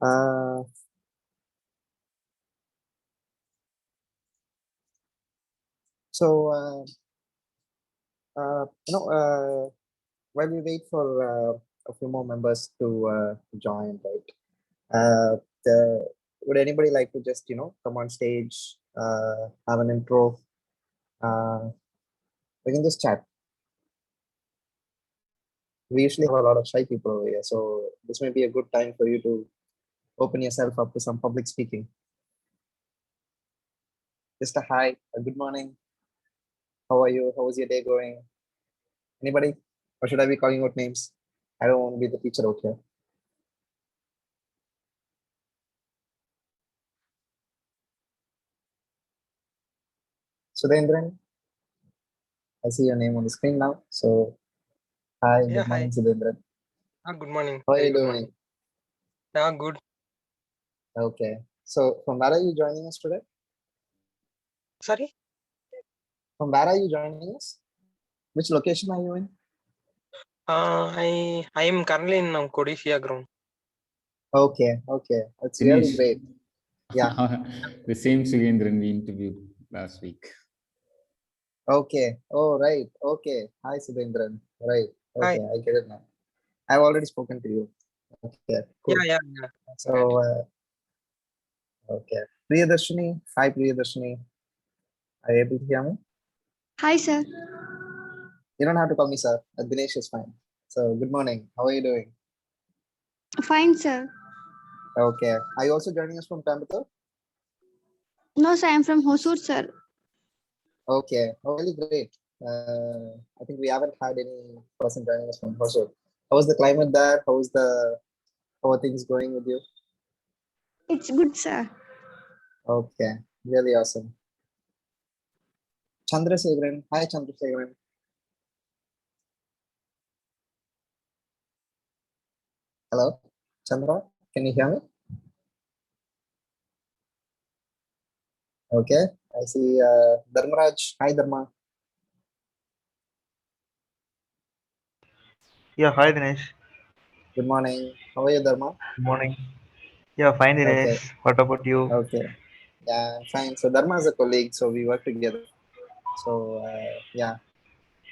Uh, so, while we wait for a few more members to join, right? Would anybody like to just, come on stage, have an intro? We can just chat. We usually have a lot of shy people over here, so this may be a good time for you to open yourself up to some public speaking. Just a hi, a good morning. How are you? How was your day going? Anybody? Or should I be calling out names? I don't want to be the teacher out here. Sudhendran, I see your name on the screen now. So, hi, Yeah, good morning, hi. Sudhendran. Good morning. How are Very you good doing? morning. Yeah, good. Okay. So, from where are you joining us today? Sorry? From where are you joining us? Which location are you in? I am currently in Kodishia ground. Okay, okay. That's really Dinesh. great. Yeah. The same Sugendran we interviewed last week. Okay. Oh, right. Okay. Hi, Sudhendran. Right. Hi. Okay, I get it now. I've already spoken to you. Okay, cool. Yeah. So, okay. Priyadarshini. Hi, Priyadarshini. Are you able to hear me? Hi, sir. You don't have to call me sir. Dinesh is fine. So, good morning. How are you doing? Fine, sir. Okay. Are you also joining us from Coimbatore? No, sir, I'm from Hosur, sir. Okay. Oh, really great. I think we haven't had any person joining us from Hosur. How is the climate there? How are things going with you? It's good, sir. Okay. Really awesome. Chandrasekharan. Hi, Chandrasekharan. Hello, Chandra. Can you hear me? Okay. I see Dharmaraj. Hi, Dharma. Yeah, hi Dinesh. Good morning. How are you, Dharma? Good morning. Yeah, fine Dinesh. Okay. What about you? Okay. Yeah, I'm fine. So Dharma is a colleague, so we work together. So yeah,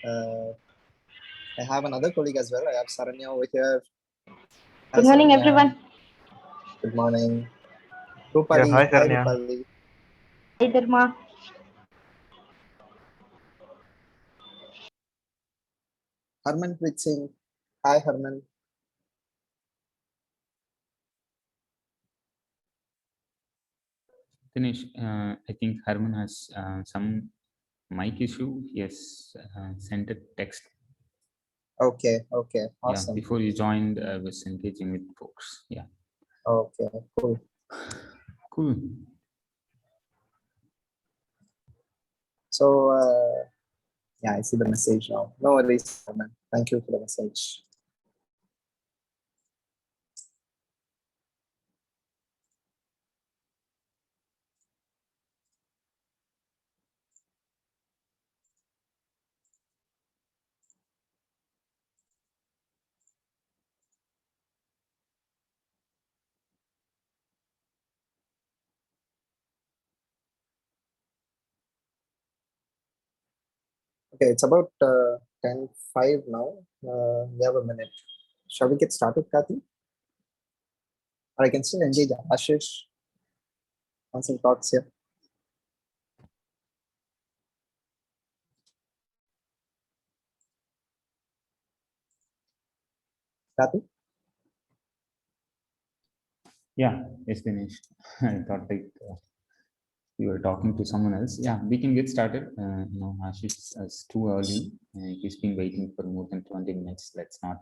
I have another colleague as well. I have Saranya over here. Hi, Good morning, Saranya. everyone. Good morning. Yeah, Rupali. hi Hi, Saranya. Rupali. Hi, Dharma. Harmanpreet Singh. Hi, Harman. Dinesh, I think Harman has some mic issue. He has sent a text. Okay. Okay. Awesome. Yeah, before you joined, I was engaging with folks. Yeah. Okay. Cool. Cool. So yeah, I see the message now. No worries, Harman. Thank you for the message. Okay, it's about 10:05 now. We have a minute. Shall we get started, Kathy? Or I can still engage Ashish on some thoughts here. Kathy? Yeah, yes, Dinesh. I thought like you were talking to someone else. Yeah, we can get started. Ashish is too early. He's been waiting for more than 20 minutes. Let's not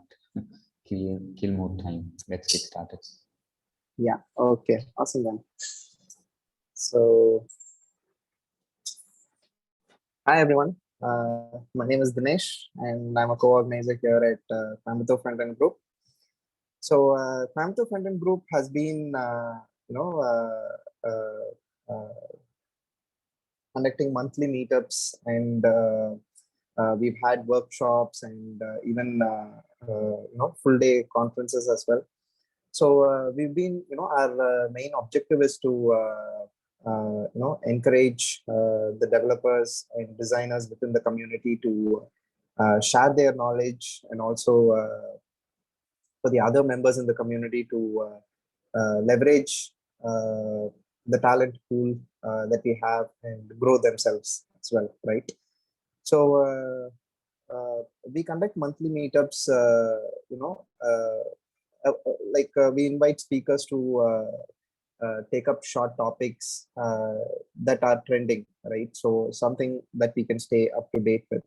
kill more time. Let's get started. Yeah, okay. Awesome then. So, hi everyone. My name is Dinesh and I'm a co-organizer here at Coimbatore Frontend Group. So, Coimbatore Frontend Group has been, conducting monthly meetups and we've had workshops and even full day conferences as well. So we've been, our main objective is to encourage the developers and designers within the community to share their knowledge, and also for the other members in the community to leverage the talent pool that we have and grow themselves as well, right? So we conduct monthly meetups, we invite speakers to take up short topics that are trending, right? So something that we can stay up to date with.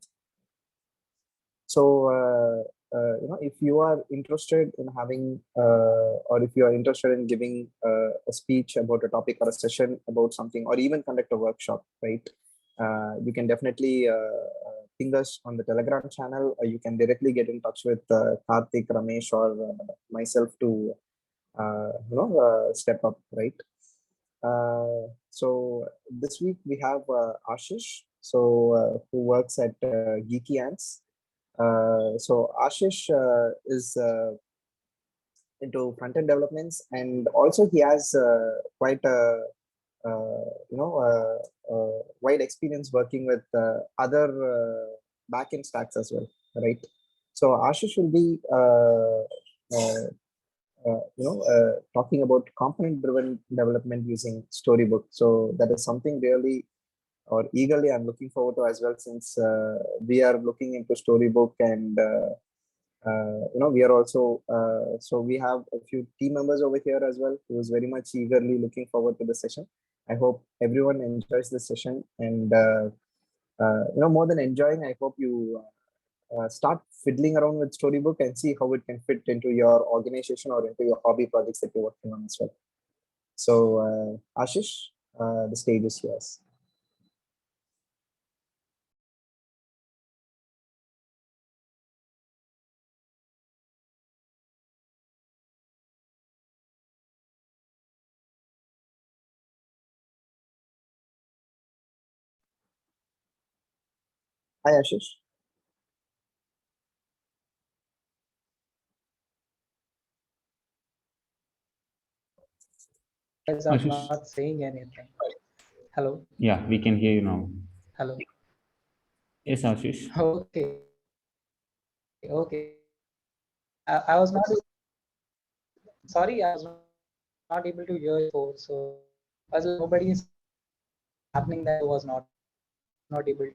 So if you are interested in having or if you are interested in giving a speech about a topic or a session about something, or even conduct a workshop, right? You can definitely ping us on the Telegram channel, or you can directly get in touch with Karthik, Ramesh, or myself to step up, right? So this week we have Ashish, who works at Geeky Ants. So Ashish is into front-end developments, and also he has quite a wide experience working with other back-end stacks as well, right? So Ashish will be talking about component-driven development using Storybook. So that is something really or eagerly I'm looking forward to as well, since we are looking into Storybook, and we are also so we have a few team members over here as well who is very much eagerly looking forward to the session. I hope everyone enjoys the session, and more than enjoying, I hope you start fiddling around with Storybook and see how it can fit into your organization or into your hobby projects that you're working on as well. So Ashish, the stage is yours. Hi, Ashish. Guys are Ashish. not saying anything. Hello. Yeah, we can hear you now. Hello. Yes, Ashish. Okay. Okay. I was not. Sorry, I was not able to hear you before. So as nobody is happening, that was not able to.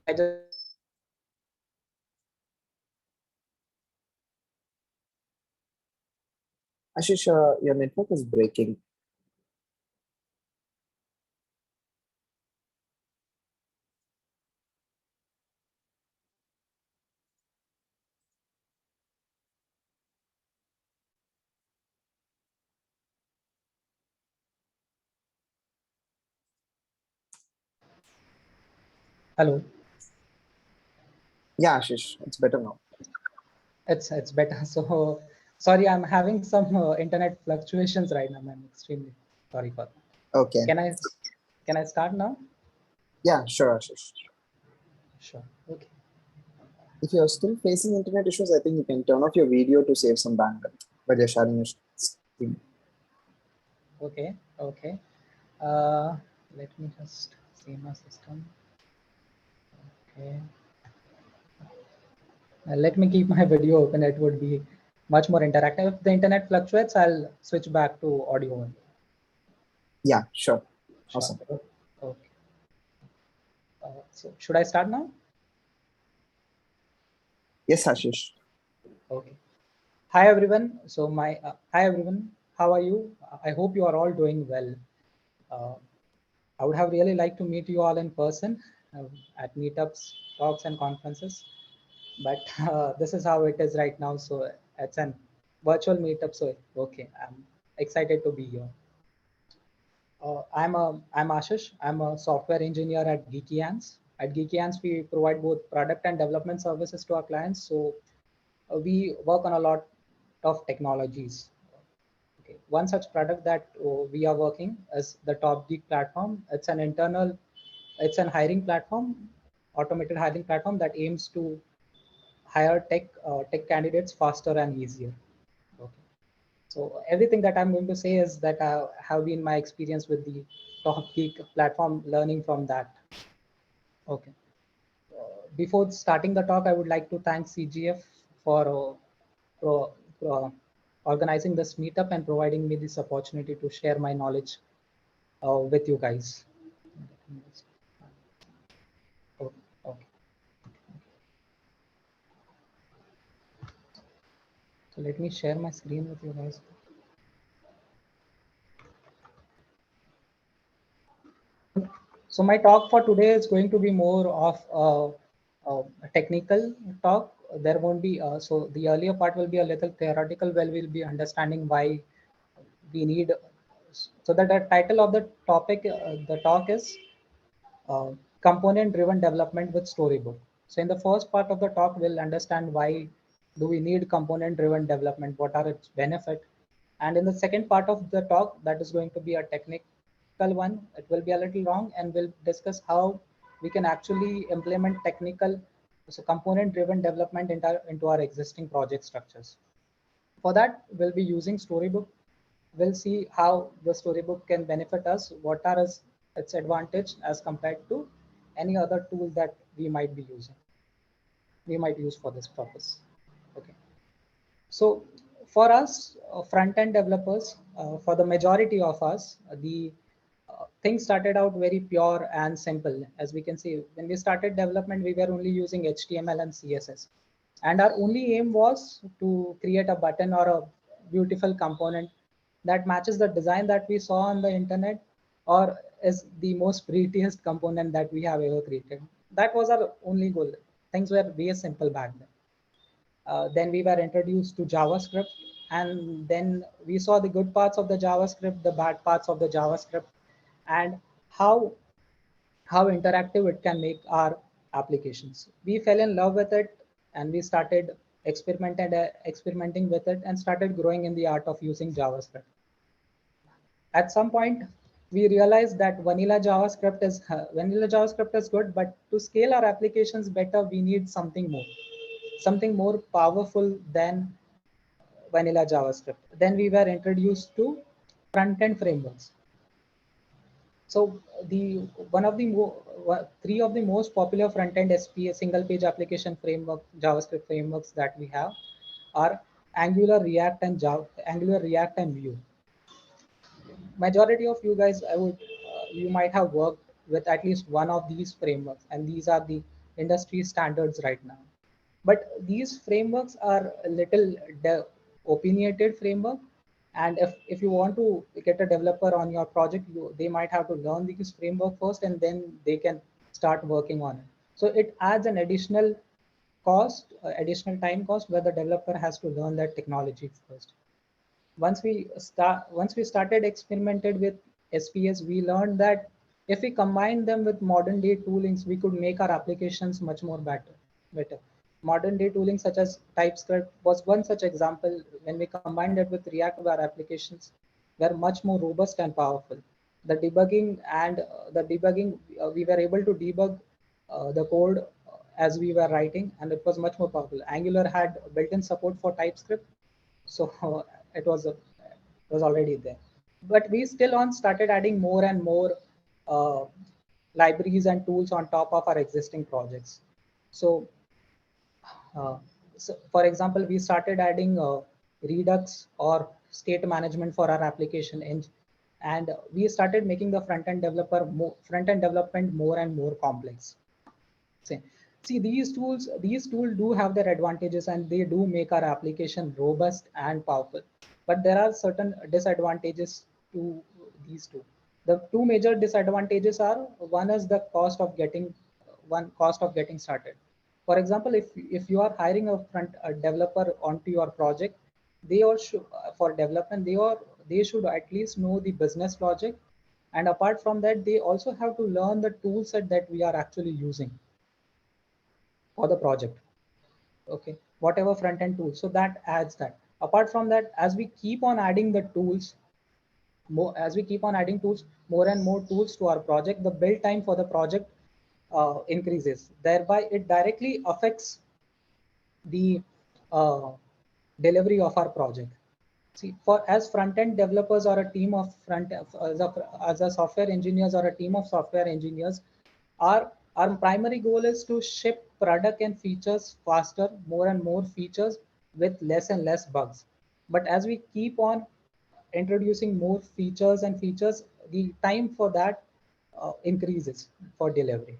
I just. Ashish, your network is breaking. Hello. Yeah, Ashish, it's better now. It's better. So sorry, I'm having some internet fluctuations right now. I'm extremely sorry for that. Okay. Can I start now? Yeah, sure, Ashish. Sure. Okay. If you're still facing internet issues, I think you can turn off your video to save some bandwidth while you're sharing your screen. Okay. Okay. Let me just see my system. Okay. Let me keep my video open. It would be much more interactive. If the internet fluctuates, I'll switch back to audio only. Yeah, sure. Sure. Awesome. Okay. So should I start now? Yes, Ashish. Okay. Hi everyone. So hi everyone. How are you? I hope you are all doing well. I would have really liked to meet you all in person at meetups, talks, and conferences. But this is how it is right now. So it's an virtual meetup. So okay, I'm excited to be here. I'm Ashish. I'm a software engineer at Geeky Ants. At Geeky Ants, we provide both product and development services to our clients. So we work on a lot of technologies. Okay. One such product that we are working is the Top Geek platform. It's an hiring platform, automated hiring platform that aims to hire tech candidates faster and easier. Okay. So everything that I'm going to say is that I have been my experience with the Talkgeek platform, learning from that. Okay. Before starting the talk, I would like to thank CGF for pro- organizing this meetup and providing me this opportunity to share my knowledge with you guys. Okay. Okay. So let me share my screen with you guys. So my talk for today is going to be more of a technical talk. There won't be, so the earlier part will be a little theoretical, where we'll be understanding why we need, so that the title of the talk is component driven development with Storybook. So in the first part of the talk, we'll understand why do we need component driven development, what are its benefits. And in the second part of the talk, that is going to be a technical one, it will be a little long, and we'll discuss how we can actually implement technical, so component driven development into our existing project structures. For that, we'll be using Storybook. We'll see how the Storybook can benefit us, what are its advantage as compared to any other tool that we might be using, we might use for this purpose. Okay. So for us, front-end developers, for the majority of us, the things started out very pure and simple. As we can see, when we started development, we were only using HTML and CSS. And our only aim was to create a button or a beautiful component that matches the design that we saw on the internet, or is the most prettiest component that we have ever created. That was our only goal. Things were very simple back then. Then we were introduced to JavaScript, and then we saw the good parts of the JavaScript, the bad parts of the JavaScript, and how interactive it can make our applications. We fell in love with it, and we started experimenting with it, and started growing in the art of using JavaScript. At some point, we realized that vanilla JavaScript is good, but to scale our applications better, we need something more powerful than vanilla JavaScript. Then we were introduced to front-end frameworks. So the three of the most popular front-end SPA single-page application framework JavaScript frameworks that we have are Angular, React, and Vue. Majority of you guys, you might have worked with at least one of these frameworks, and these are the industry standards right now. But these frameworks are a little opinionated framework, and if you want to get a developer on your project, they might have to learn these framework first, and then they can start working on it. So it adds an additional cost, additional time cost, where the developer has to learn that technology first. Once we started experimented with SPS, we learned that if we combine them with modern day toolings, we could make our applications much more better. Modern day tooling such as TypeScript was one such example. When we combined it with React, our applications were much more robust and powerful. The debugging, we were able to debug the code as we were writing, and it was much more powerful. Angular had built-in support for TypeScript, so it was already there. But we still on started adding more and more uh, libraries and tools on top of our existing projects. So for example, we started adding Redux or state management for our application and we started making the front-end development more and more complex. See, these tools do have their advantages, and they do make our application robust and powerful. But there are certain disadvantages to these two. The two major disadvantages are, one is the cost of getting started. For example, if you are hiring a developer onto your project, they all should for development they should at least know the business logic, and apart from that, they also have to learn the tool set that we are actually using for the project. Okay, whatever front end tool, so that adds that. Apart from that, as we keep on adding the tools more and more tools to our project, the build time for the project increases. Thereby it directly affects the uh, delivery of our project. See, for as front-end developers or a team of as a software engineers or a team of software engineers, our primary goal is to ship product and features faster, more and more features with less and less bugs. But as we keep on introducing more features and features, the time for that increases for delivery.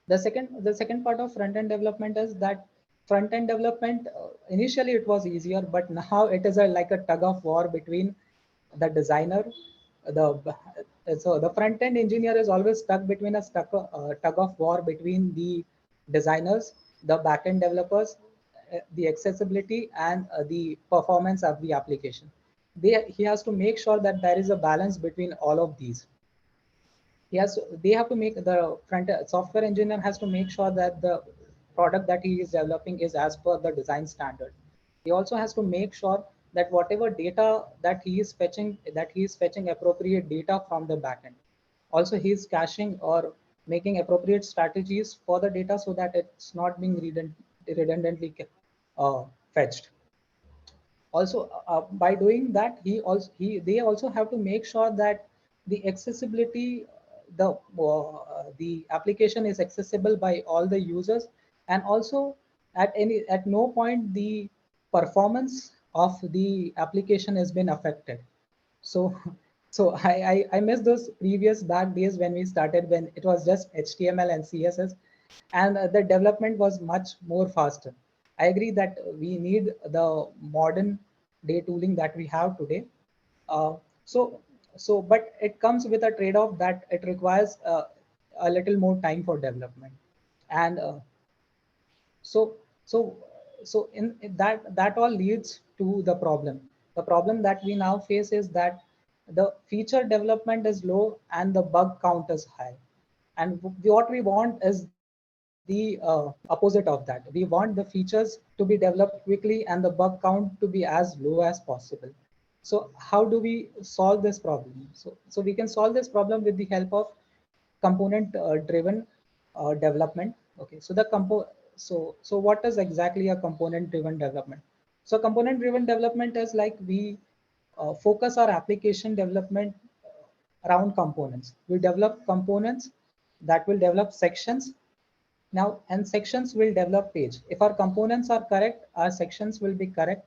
The second part of front end development is that front end development initially it was easier, but now it is like a tug of war between the designer. The front end engineer is always stuck between a tug of war between the designers, the back end developers, the accessibility, and the performance of the application. He has to make sure that there is a balance between all of these. They have to make the front software engineer has to make sure that the product that he is developing is as per the design standard. He also has to make sure that whatever data that he is fetching appropriate data from the backend. Also, he is caching or making appropriate strategies for the data so that it's not being redundantly fetched. Also, by doing that, they also have to make sure that the accessibility, the application is accessible by all the users, and also at no point the performance of the application has been affected. So I miss those previous back days when we started, when it was just HTML and CSS, and the development was much more faster. I agree that we need the modern day tooling that we have today. But it comes with a trade-off that it requires a little more time for development, and so so so in that all leads to the problem. The problem that we now face is that the feature development is low and the bug count is high. And what we want is the opposite of that. We want the features to be developed quickly and the bug count to be as low as possible. So how do we solve this problem? So we can solve this problem with the help of component driven development. Okay, so what is exactly a component driven development? So component driven development is like we focus our application development around components. We develop components that will develop sections now, and sections will develop page. If our components are correct, our sections will be correct,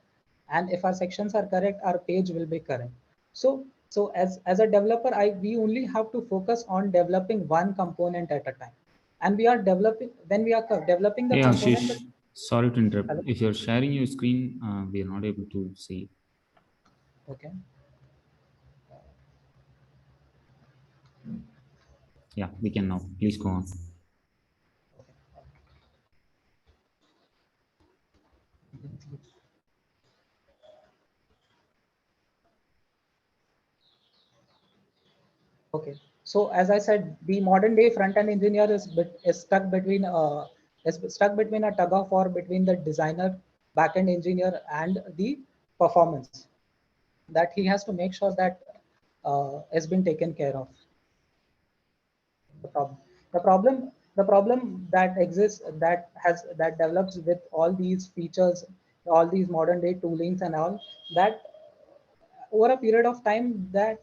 and if our sections are correct, our page will be correct. So as a developer, we only have to focus on developing one component at a time, and we are developing when we are developing the Hey, component. Ashish, sorry to interrupt. Hello? If you're sharing your screen, we are not able to see. Okay. Yeah, we can now. Please go on. Okay. So as I said, the modern day front end engineer is stuck between a tug of war between the designer, back end engineer, and the performance that he has to make sure that has been taken care of. The problem, the problem that exists, that develops with all these features, all these modern day toolings and all, that over a period of time that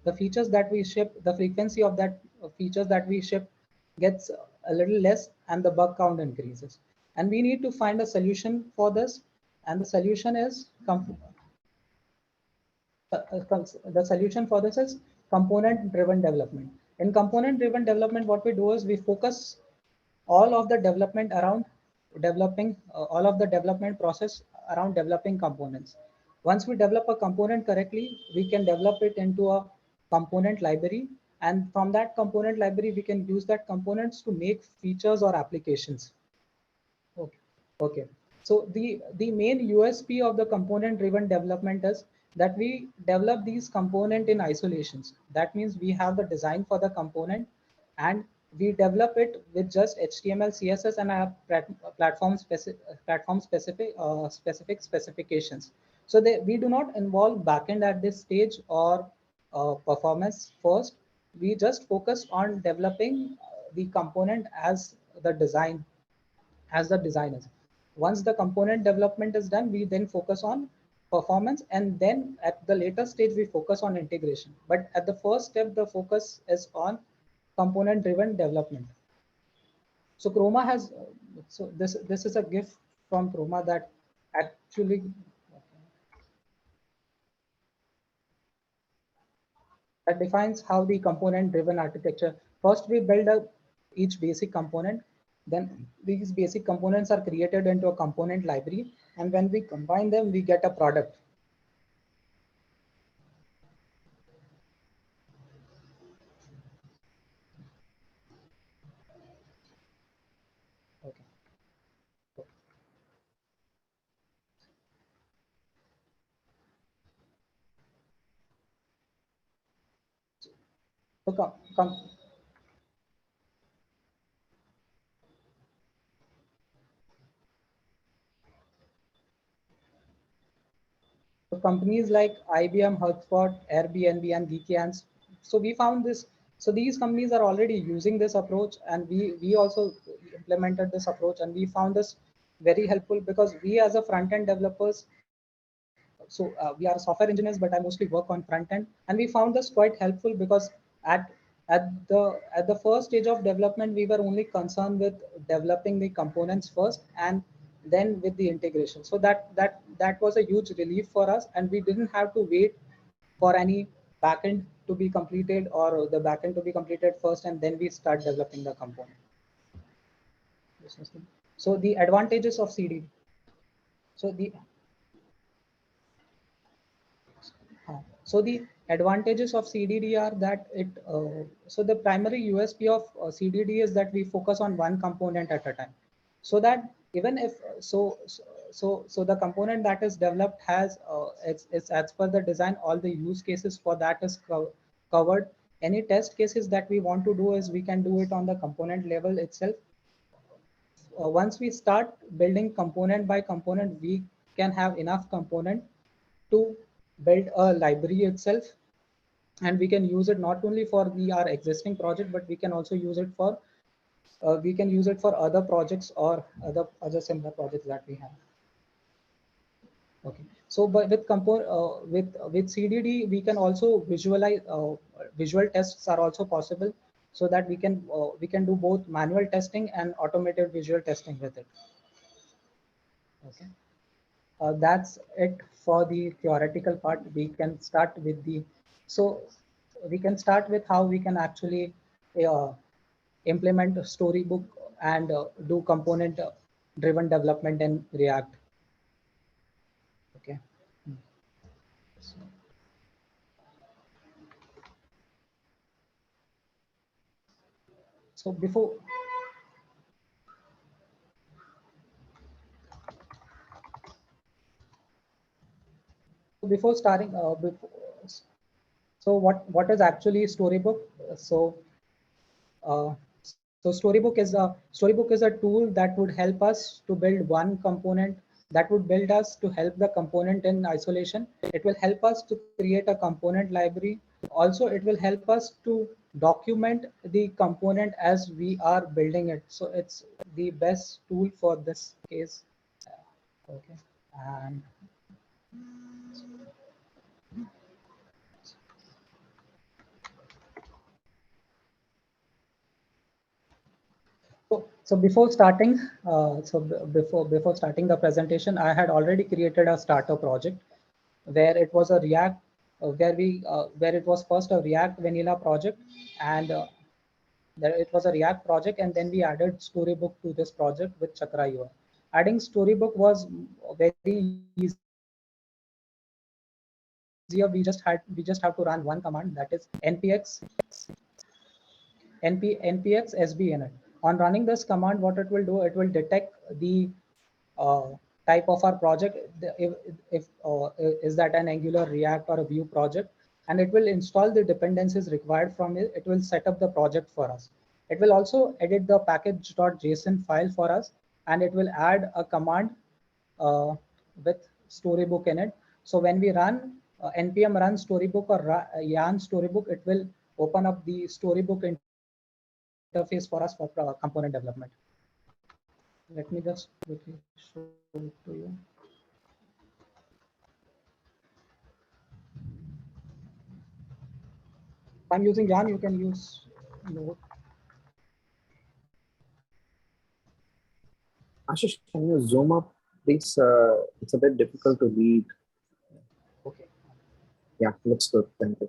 the features that we ship, the frequency of that features that we ship gets a little less and the bug count increases. And we need to find a solution for this. And the solution is the solution for this is component driven development. In component driven development, what we do is we focus all of the development around developing all of the development process around developing components. Once we develop a component correctly, we can develop it into a component library, and from that component library we can use that components to make features or applications. Okay. So the main USP of the component driven development is that we develop these component in isolations. That means we have the design for the component and we develop it with just HTML, CSS, and our platform specific specifications. So we do not involve backend at this stage or performance first. We just focus on developing the component as the designers. Once the component development is done, we then focus on performance, and then at the later stage we focus on integration. But at the first step, the focus is on component driven development. So Chroma has, so this is a gift from Chroma that actually that defines how the component driven architecture. First we build each basic component, then these basic components are created into a component library, and when we combine them we get a product. Okay. So so companies like IBM, HubSpot, Airbnb, and Geekyans. So we found this. So these companies are already using this approach, and we also implemented this approach, and we found this very helpful because we as a front end developers. So we are software engineers, but I mostly work on front end, and we found this quite helpful because at the first stage of development, we were only concerned with developing the components first, and then with the integration. So that was a huge relief for us, and we didn't have to wait for any backend to be completed or the backend to be completed first, and then we start developing the component. So the advantages of CD. So the advantages of CDD are that so the primary USP of CDD is that we focus on one component at a time. So that even if so the component that is developed has it's as per the design, all the use cases for that is covered. Any test cases that we want to do is we can do it on the component level itself. Once we start building component by component, we can have enough component to build a library itself, and we can use it not only for our existing project, but we can also use it for other projects or other similar projects that we have. Okay, so but with CDD we can also visualize visual tests are also possible, so that we can do both manual testing and automated visual testing with it. Okay. That's it for the theoretical part. We can start with how we can actually implement a storybook and do component driven development in React. Okay. So before starting, so what is actually storybook? Uh, so storybook is a tool that would help us to build one component, that would build us to help the component in isolation. It will help us to create a component library. Also, it will help us to document the component as we are building it. So it's the best tool for this case. Okay, and so before starting, before starting the presentation, I had already created a starter project where it was a React, where it was first a React vanilla project, and there it was a React project, and then we added Storybook to this project with Chakra UI. Adding Storybook was very easy. We just have to run one command, that is npx sbinit. On running this command, what it will do, it will detect the type of our project, if is that an Angular, React, or a Vue project, and it will install the dependencies required from it. It will set up the project for us. It will also edit the package.json file for us, and it will add a command with Storybook in it. So when we run npm run Storybook or yarn Storybook, it will open up the Storybook interface for us for component development. Let me just quickly show it to you. I'm using Yarn, you can use Node. Ashish, can you zoom up, please? It's a bit difficult to read. Okay. Yeah, looks good. Thank you.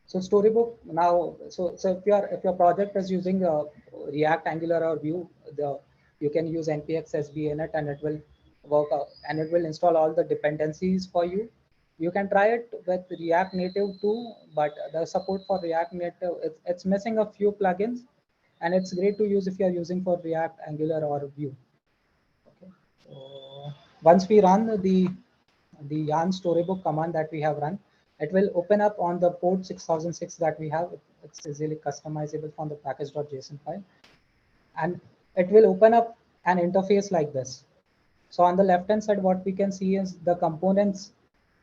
So Storybook now, so if your project is using React, Angular, or Vue, you can use npx sb in it, and it will work out, and it will install all the dependencies for you. You can try it with React Native too, but the support for React Native, it's missing a few plugins, and it's great to use if you are using for React, Angular, or Vue. Okay. So once we run the Yarn Storybook command that we have run, it will open up on the port 6006 that we have. It's easily customizable from the package.json file. And it will open up an interface like this. So on the left-hand side, what we can see is the components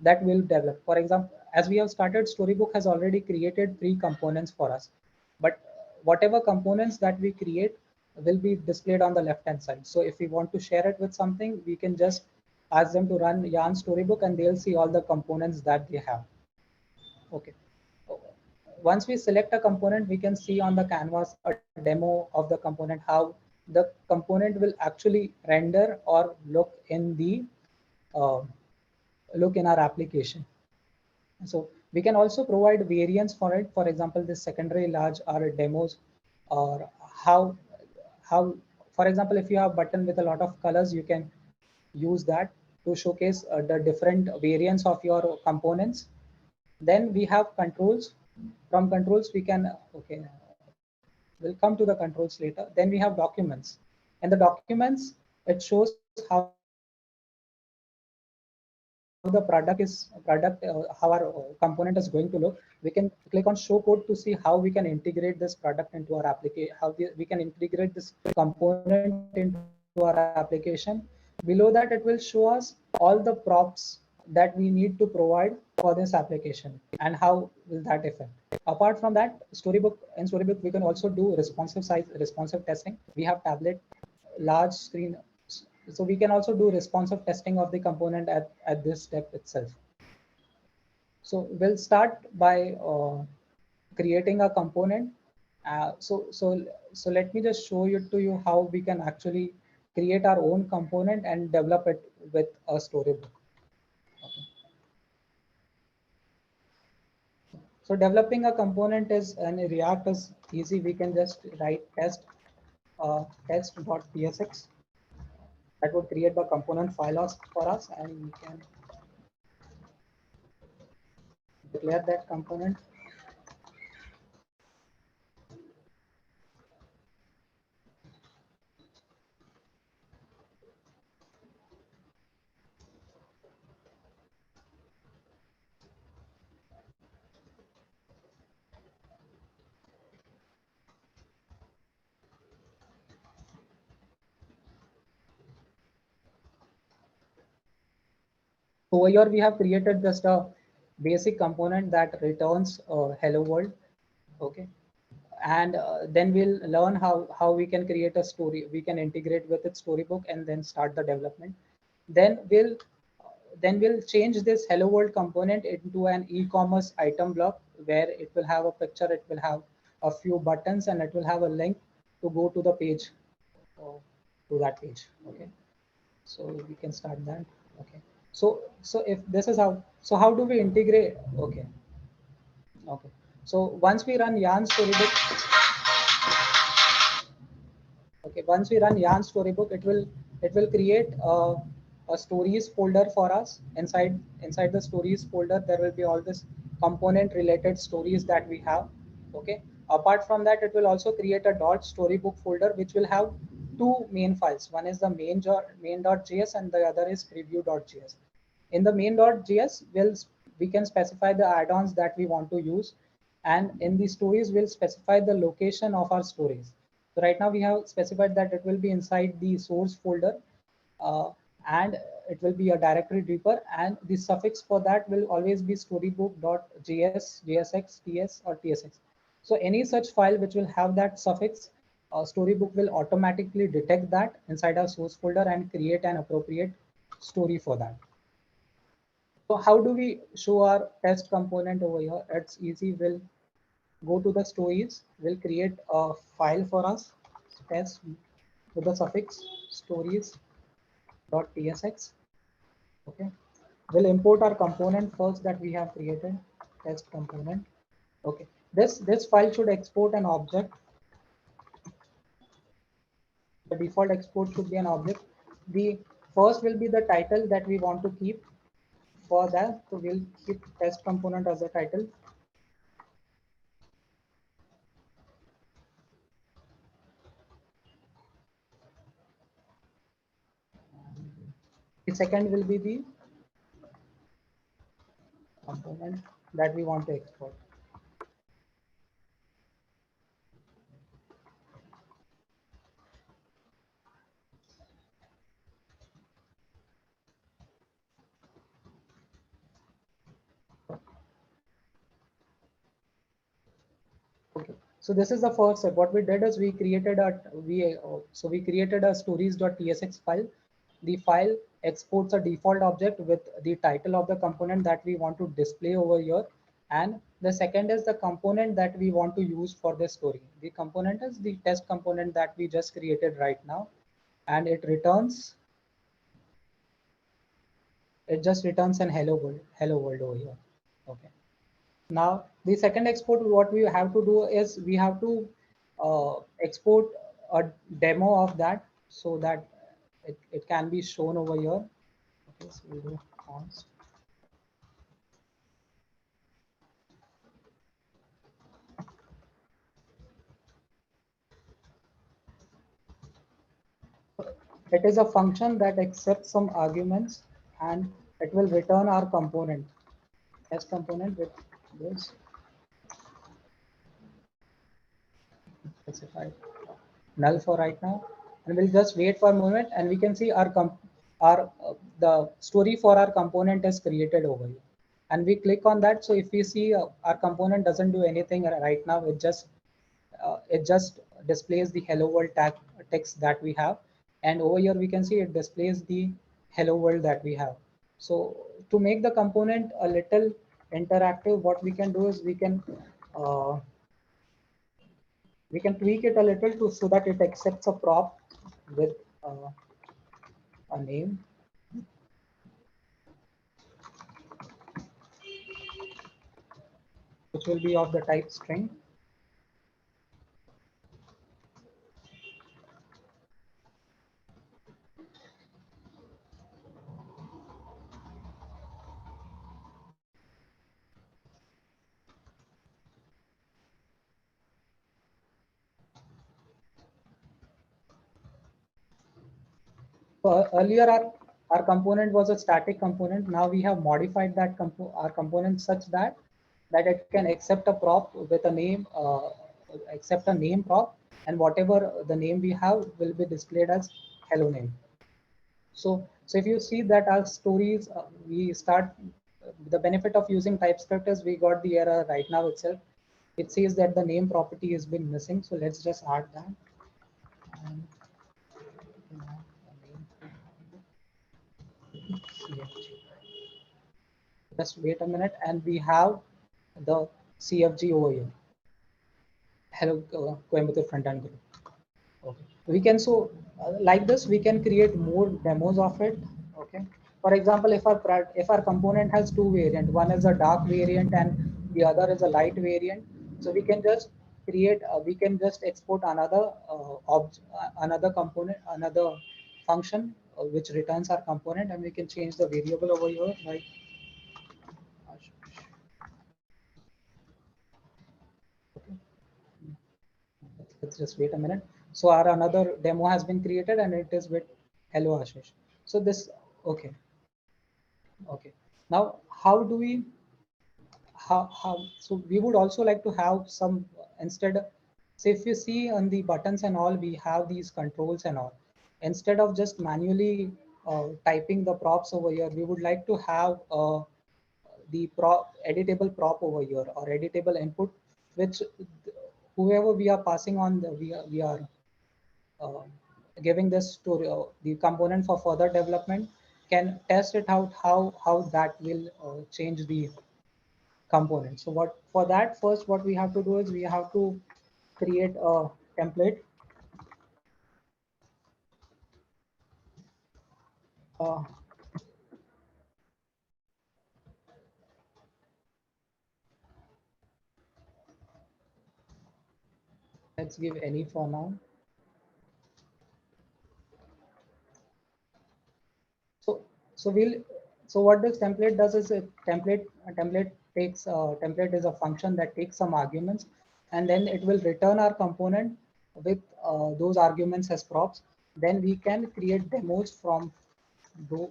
that we'll develop. For example, as we have started, Storybook has already created 3 components for us. But whatever components that we create will be displayed on the left-hand side. So if we want to share it with something, we can just ask them to run Yarn Storybook, and they'll see all the components that they have. Okay. Once we select a component, we can see on the canvas a demo of the component, how the component will actually render or look in the look in our application. So we can also provide variants for it. For example, this secondary large are demos, or how, for example, if you have a button with a lot of colors, you can use that to showcase the different variants of your components. Then we have controls. From controls, we can, okay, we'll come to the controls later. Then we have documents. In the documents, it shows how the how our component is going to look. We can click on show code to see how we can integrate this product into our application, how we can integrate this component into our application. Below that, it will show us all the props that we need to provide for this application and how will that affect. Apart from that, in Storybook, we can also do responsive testing. We have tablet, large screen, so we can also do responsive testing of the component at this step itself. So we'll start by creating a component. So let me just show you to you how we can actually create our own component and develop it with a Storybook. Okay. So developing a component in React is easy. We can just write test.tsx. That would create the component file for us, and we can declare that component. Over here, we have created just a basic component that returns hello world. Okay. And then we'll learn how we can create a story. We can integrate with its Storybook and then start the development. Then we'll change this hello world component into an e-commerce item block, where it will have a picture, it will have a few buttons, and it will have a link to go to the page, to that page. Okay. So we can start that. Okay. So if this is how do we integrate? Okay. Okay. So once we run Yarn Storybook, okay, once we run Yarn Storybook, it will create a stories folder for us. Inside the stories folder, there will be all this component related stories that we have. Okay. Apart from that, it will also create a .storybook folder, which will have 2 main files. One is the main.js and the other is preview.js. In the main.js, we can specify the add-ons that we want to use, and in the stories, we'll specify the location of our stories. So right now we have specified that it will be inside the source folder, and it will be a directory deeper, and the suffix for that will always be storybook.js, JSX, TS, or TSX. So any such file which will have that suffix, Storybook will automatically detect that inside our source folder and create an appropriate story for that. So how do we show our test component over here? It's easy. We'll go to the stories. We'll create a file for us, test with the suffix stories.tsx. Okay. We'll import our component first that we have created, test component. Okay. This file should export an object. The default export should be an object. The first will be the title that we want to keep for that. So we'll keep test component as a title. The second will be the component that we want to export. Okay, so this is the first step. What we did is we created a stories.tsx file. The file exports a default object with the title of the component that we want to display over here. And the second is the component that we want to use for this story. The component is the test component that we just created right now. And it just returns an hello world over here. Okay. Now, the second export, what we have to do is we have to export a demo of that so that it can be shown over here. Okay, so we'll do const. It is a function that accepts some arguments and it will return our component, test component with this specified null for right now, and we'll just wait for a moment and we can see the story for our component is created over here, and we click on that. So if we see our component doesn't do anything right now, it just displays the hello world text that we have, and over here we can see it displays the hello world that we have. So to make the component a little interactive, what we can do is we can tweak it a little so that it accepts a prop with a name. Which will be of the type string. So earlier our component was a static component. Now we have modified that our component such that it can accept a prop with a name, accept a name prop, and whatever the name we have will be displayed as hello name. So if you see that our stories, we start the benefit of using TypeScript is we got the error right now itself. It says that the name property has been missing. So let's just add that. And, just wait a minute, and we have the CFG over here. Hello, Coimbatore front-end group. Okay, we can like this we can create more demos of it. Okay, for example, if our component has two variants, one is a dark variant and the other is a light variant, so we can just create we can just export another another component, another function which returns our component, and we can change the variable over here like let's just wait a minute. So our another demo has been created and it is with hello Ashish. So this okay. Now how do we so we would also like to have some instead. So if you see on the buttons and all, we have these controls and all. Instead of just manually typing the props over here, we would like to have the editable prop over here or editable input, which whoever we are passing on, we are uh, giving this to the component for further development can test it out how that will change the component. So what for that, first what we have to do is we have to create a template. Uh, let's give any for now. So we'll so what this template does is a template is a function that takes some arguments, and then it will return our component with those arguments as props. Then we can create demos from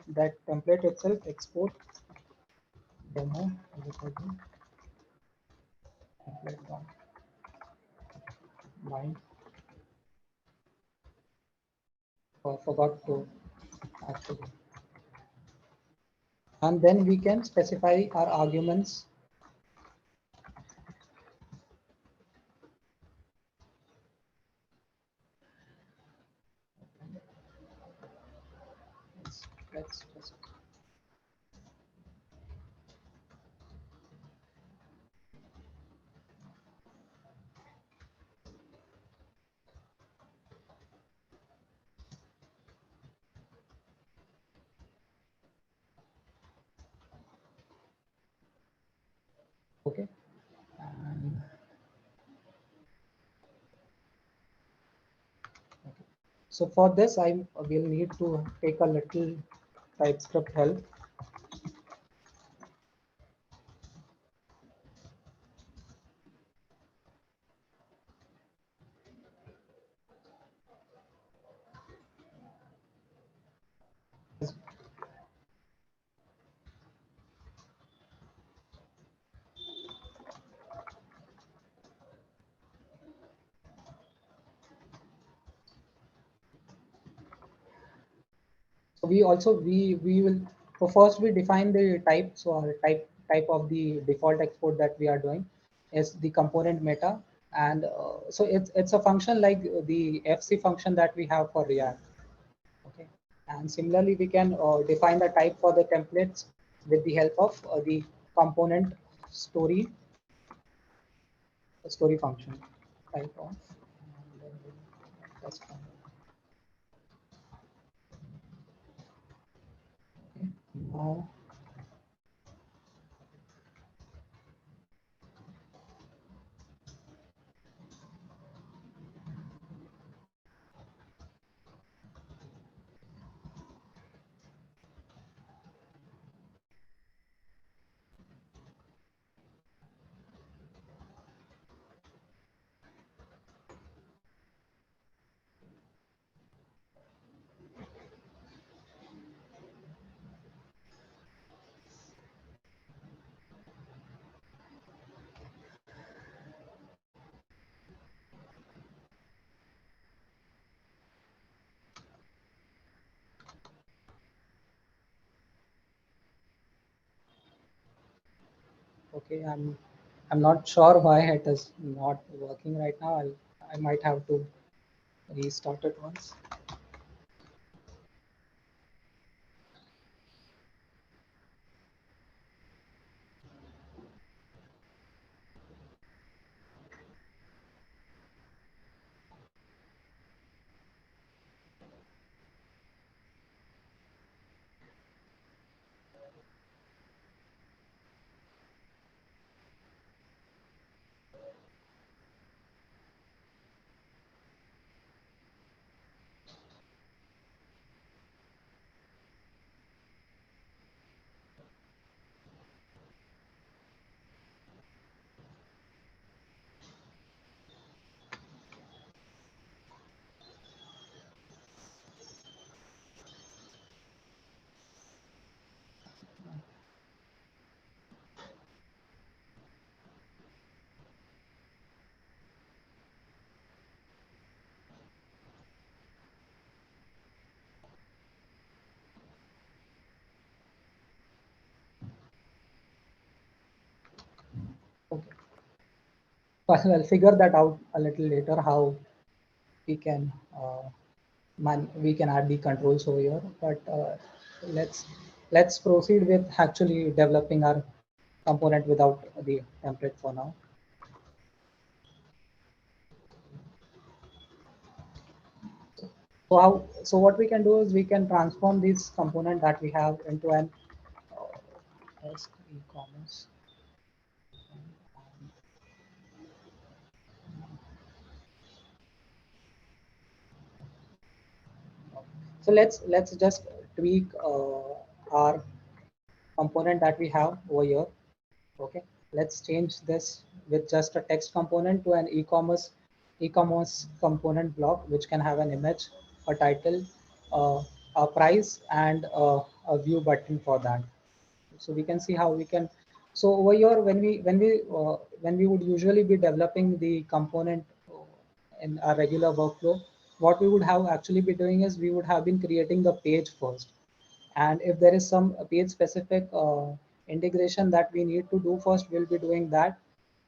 that template itself. Export demo template bind. Forgot to actually. And then we can specify our arguments. Let's just okay. And so for this, I will need to take a little TypeScript help. So we will, so first we define the type. So our type of the default export that we are doing is the component meta, and so it's a function like the FC function that we have for React. Okay, and similarly we can define the type for the templates with the help of the component story function type of. And then that's fine. Okay. Now okay, I'm not sure why it is not working right now. I might have to restart it once. I'll figure that out a little later how we can we can add the controls over here. But let's proceed with actually developing our component without the template for now. So what we can do is we can transform this component that we have into an e-commerce. So let's just tweak our component that we have over here. Okay, let's change this with just a text component to an e-commerce component block, which can have an image, a title, a price, and a view button for that. So we can see how we can. So over here, when we would usually be developing the component in our regular workflow, what we would have actually be doing is we would have been creating the page first. And if there is some page specific integration that we need to do first, we'll be doing that.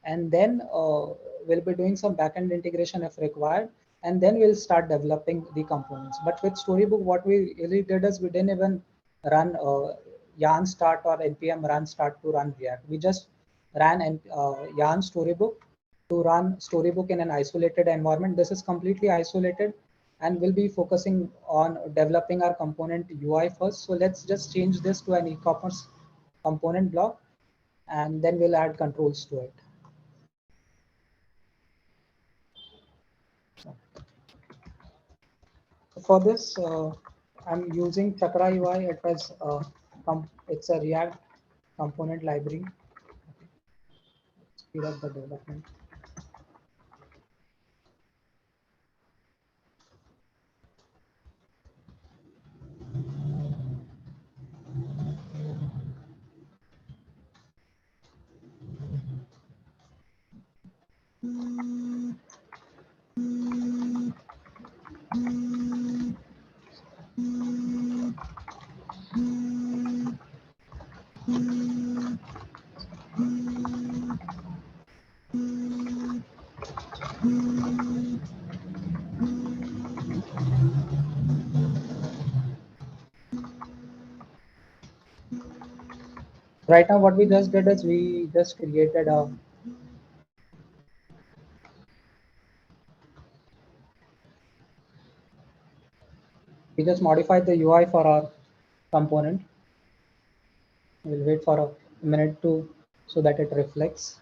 And then we'll be doing some backend integration if required. And then we'll start developing the components. But with Storybook, what we really did is we didn't even run yarn start or npm run start to run React. We just ran yarn Storybook to run Storybook in an isolated environment. This is completely isolated, and we'll be focusing on developing our component UI first. So let's just change this to an e-commerce component block, and then we'll add controls to it. For this, I'm using Chakra UI. It's a React component library. Speed up the development. Right now, what we just did is we just created a we just modified the UI for our component. We'll wait for a minute so that it reflects.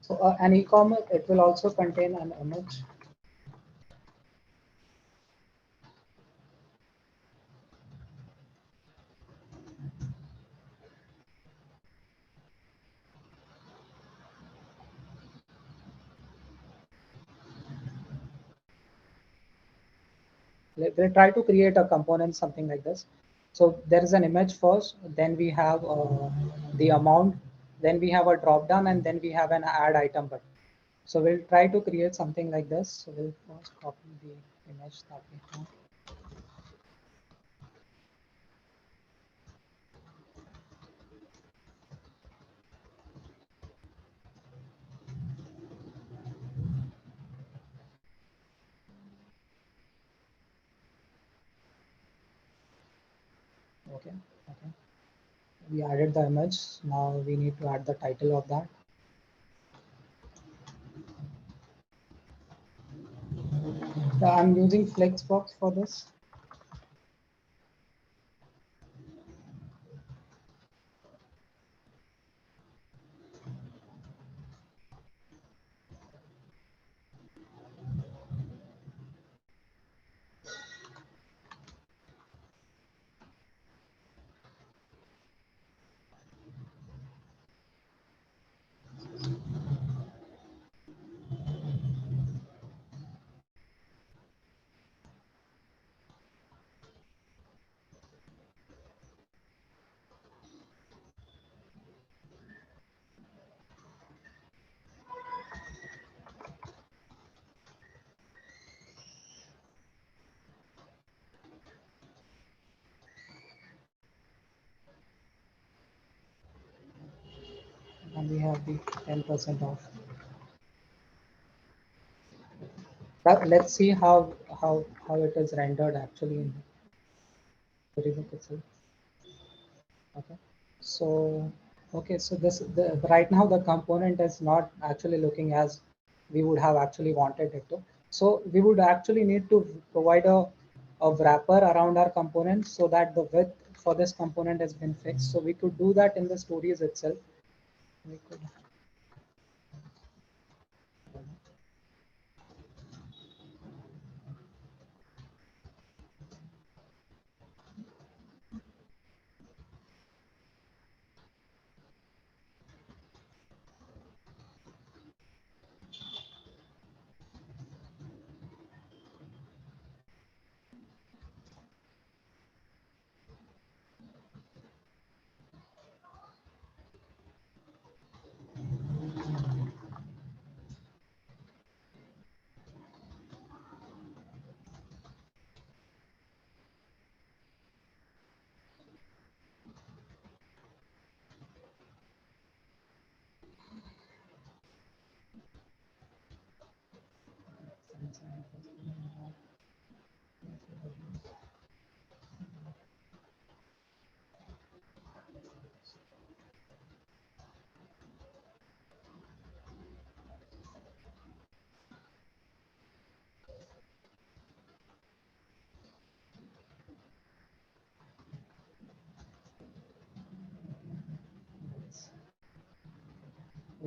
So an e-commerce, it will also contain an image. We'll try to create a component, something like this. So there is an image first, then we have the amount, then we have a drop down, and then we have an add item button. So we'll try to create something like this. So we'll first copy the image that we have. Okay. We added the image. Now we need to add the title of that. I'm using Flexbox for this. and we have the 10% off. But let's see how it is rendered actually in the rebook itself. Okay, so right now the component is not actually looking as we would have actually wanted it to. So we would actually need to provide a wrapper around our component so that the width for this component has been fixed. So we could do that in the stories itself. We could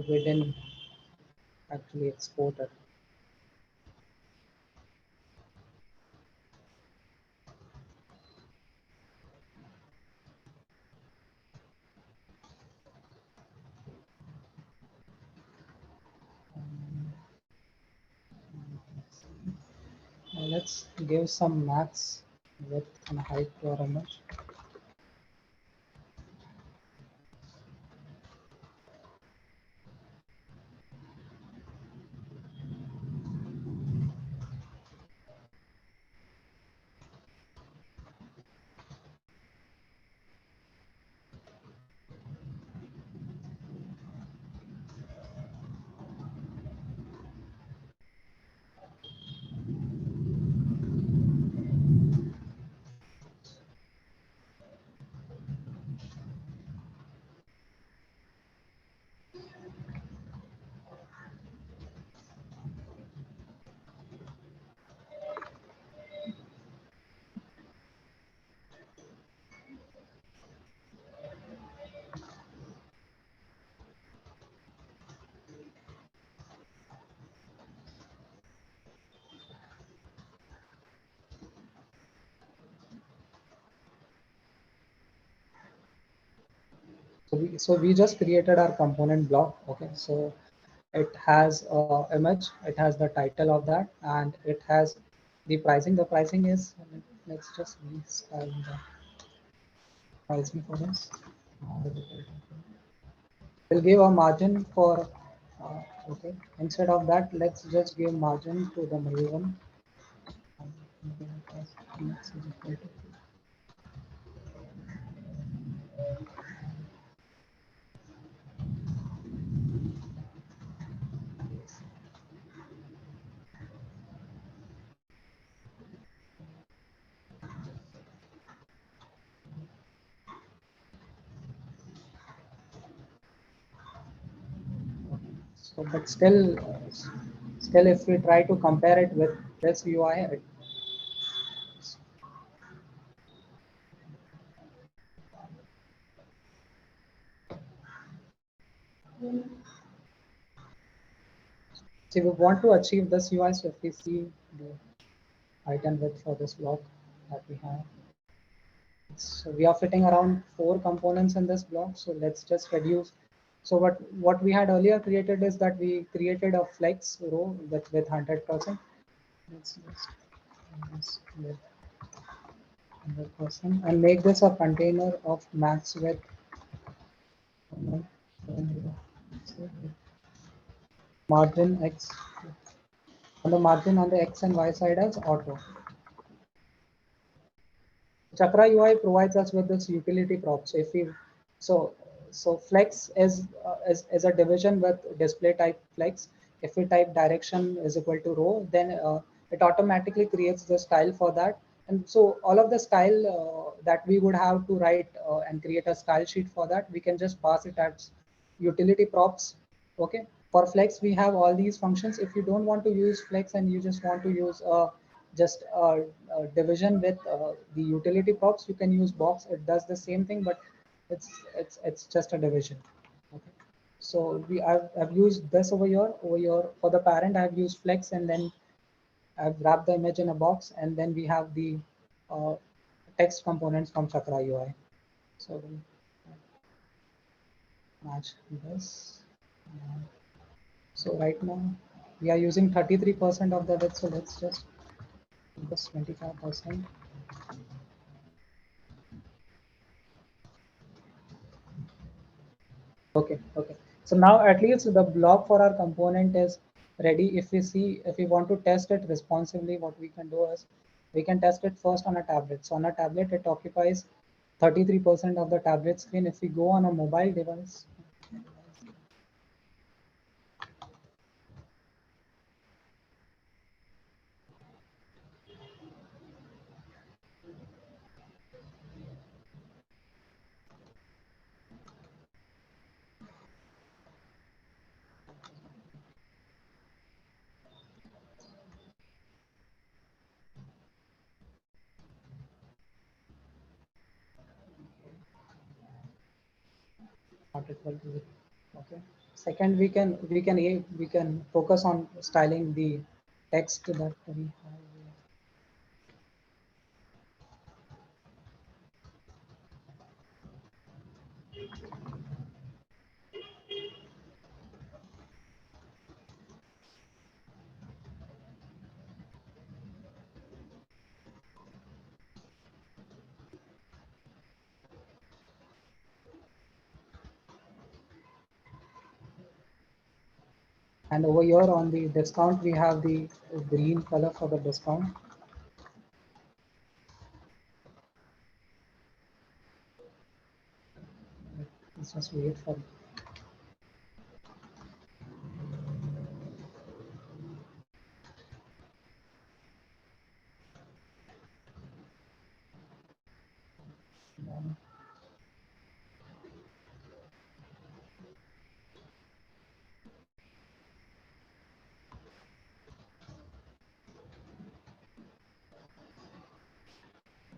we didn't actually export it. Let's give some max width and height to our image. So we just created our component block. Okay, so it has a image, it has the title of that, and it has the pricing. The pricing is, let's just restyle the pricing for this. We'll give a margin for okay, instead of that, let's just give margin to the middle one. So, but still, if we try to compare it with this UI, see, we want to achieve this UI. So if we see the item width for this block that we have, so we are fitting around 4 components in this block. So let's just reduce. So what we had earlier created is that we created a flex row with 100%. Let's just with 100% and make this a container of max width. Margin X on the margin on the X and Y side as auto. Chakra UI provides us with this utility prop. So So flex is a division with display type flex. If we type direction is equal to row, then it automatically creates the style for that. And so all of the style that we would have to write and create a style sheet for that, we can just pass it as utility props. Okay. For flex, we have all these functions. If you don't want to use flex and you just want to use just a division with the utility props, you can use box. It does the same thing, but it's just a division. Okay. So I've used this over here. For the parent, I've used flex, and then I've wrapped the image in a box, and then we have the uh, text components from Chakra UI. So we'll match this. So right now we are using 33% of the width. So let's just do this 25%. Okay. So now at least the block for our component is ready. If we want to test it responsively, what we can do is we can test it first on a tablet. So on a tablet, it occupies 33% of the tablet screen. If we go on a mobile device, not equal to it. Okay. Second, we can focus on styling the text that we have. And over here on the discount, we have the green color for the discount. Let's just wait for it.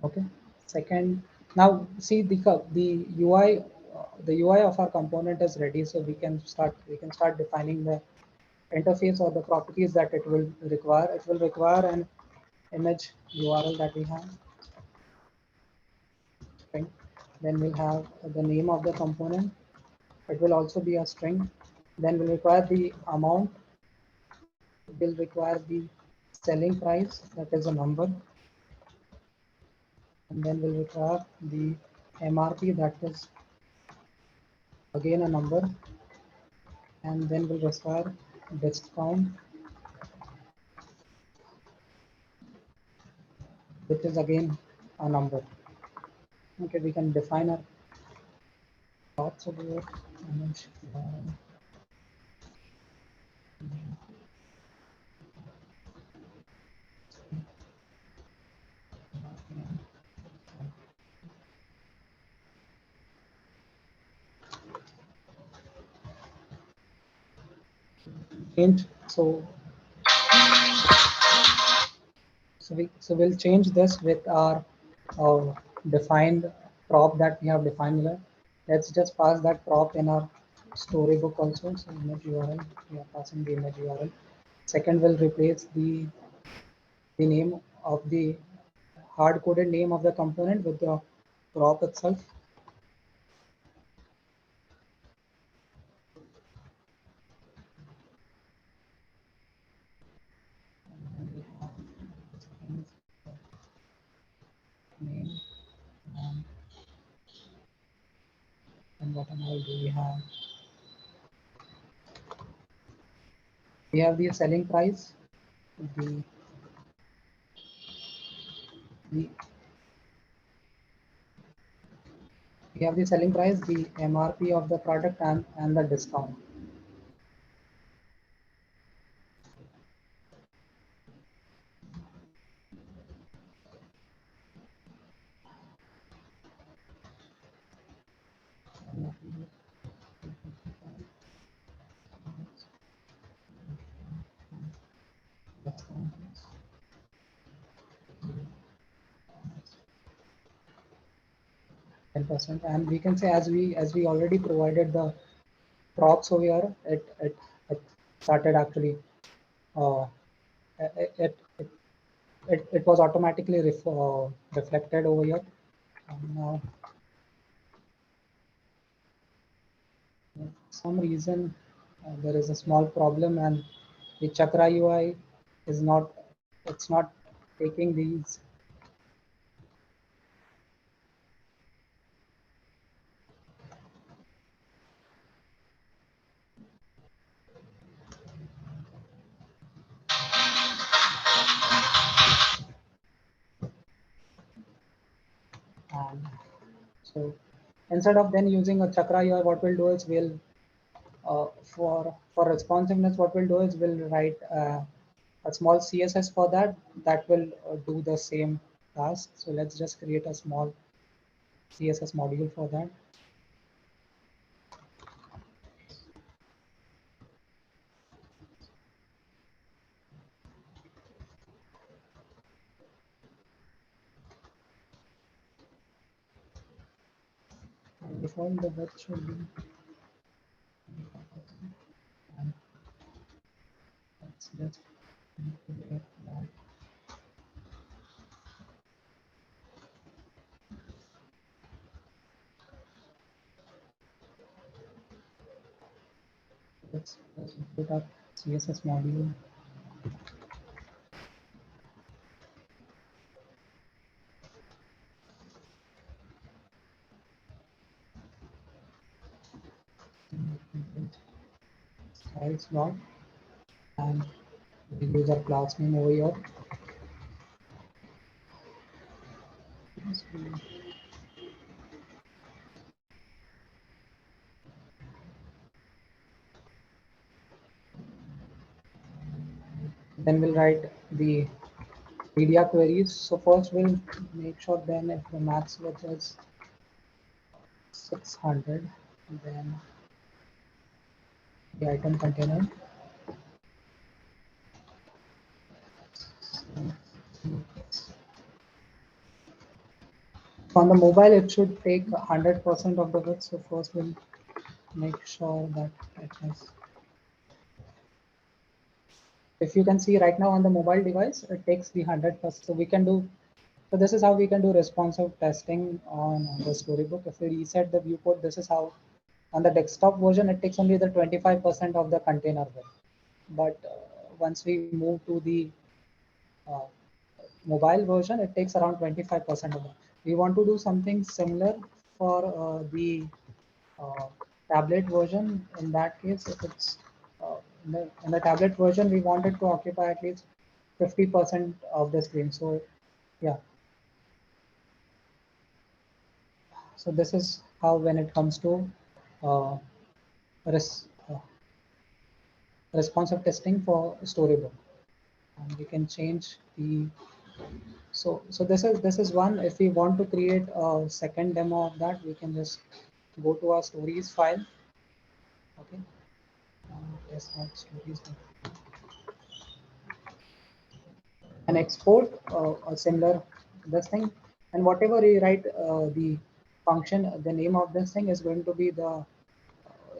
Okay. Second, now see the UI the UI of our component is ready, so we can start defining the interface or the properties that it will require. It will require an image URL that we have. String. Then we'll have the name of the component. It will also be a string. Then we'll require the amount. Will require the selling price, that is a number. And then we'll require the MRP, that is again a number. And then we'll require discount, which is again a number. Okay, we can define our thoughts about image. Change. So we'll change this with our defined prop that we have defined here. Let's just pass that prop in our storybook also. So image URL, we are passing the image URL. Second, we'll replace the name of the hard-coded name of the component with the prop itself. Name. And what all do we have? We have the selling price, the We have the selling price, the MRP of the product, and the discount. %, and we can say as we already provided the props over here, it started actually it, it, it was automatically reflected over here. Now, for some reason, there is a small problem, and the Chakra UI is not, it's not taking these. And so instead of then using a Chakra UI, what we'll do is we'll for responsiveness, what we'll do is we'll write a small CSS for that will do the same task. So let's just create a small CSS module for that. Default the width should be, and let's just get that. Let's put up CSS module. Styles log, and we use our class name over here. Then we'll write the media queries. So first we'll make sure then if the max width is 600, then the item container. On the mobile, it should take 100% of the width. So first we'll make sure that it is. If you can see right now on the mobile device, it takes the 100%. So we can do, so this is how we can do responsive testing on the Storybook. If we reset the viewport, this is how on the desktop version, it takes only the 25% of the container width. But once we move to the mobile version, it takes around 25% of that. We want to do something similar for the tablet version. In that case, if it's in the tablet version, we want it to occupy at least 50% of the screen. So yeah. So this is how when it comes to responsive testing for Storybook, and we can change the. So this is one. If we want to create a second demo of that, we can just go to our stories file. Okay. Test out stories. And export a similar this thing, and whatever we write the function, the name of this thing is going to be the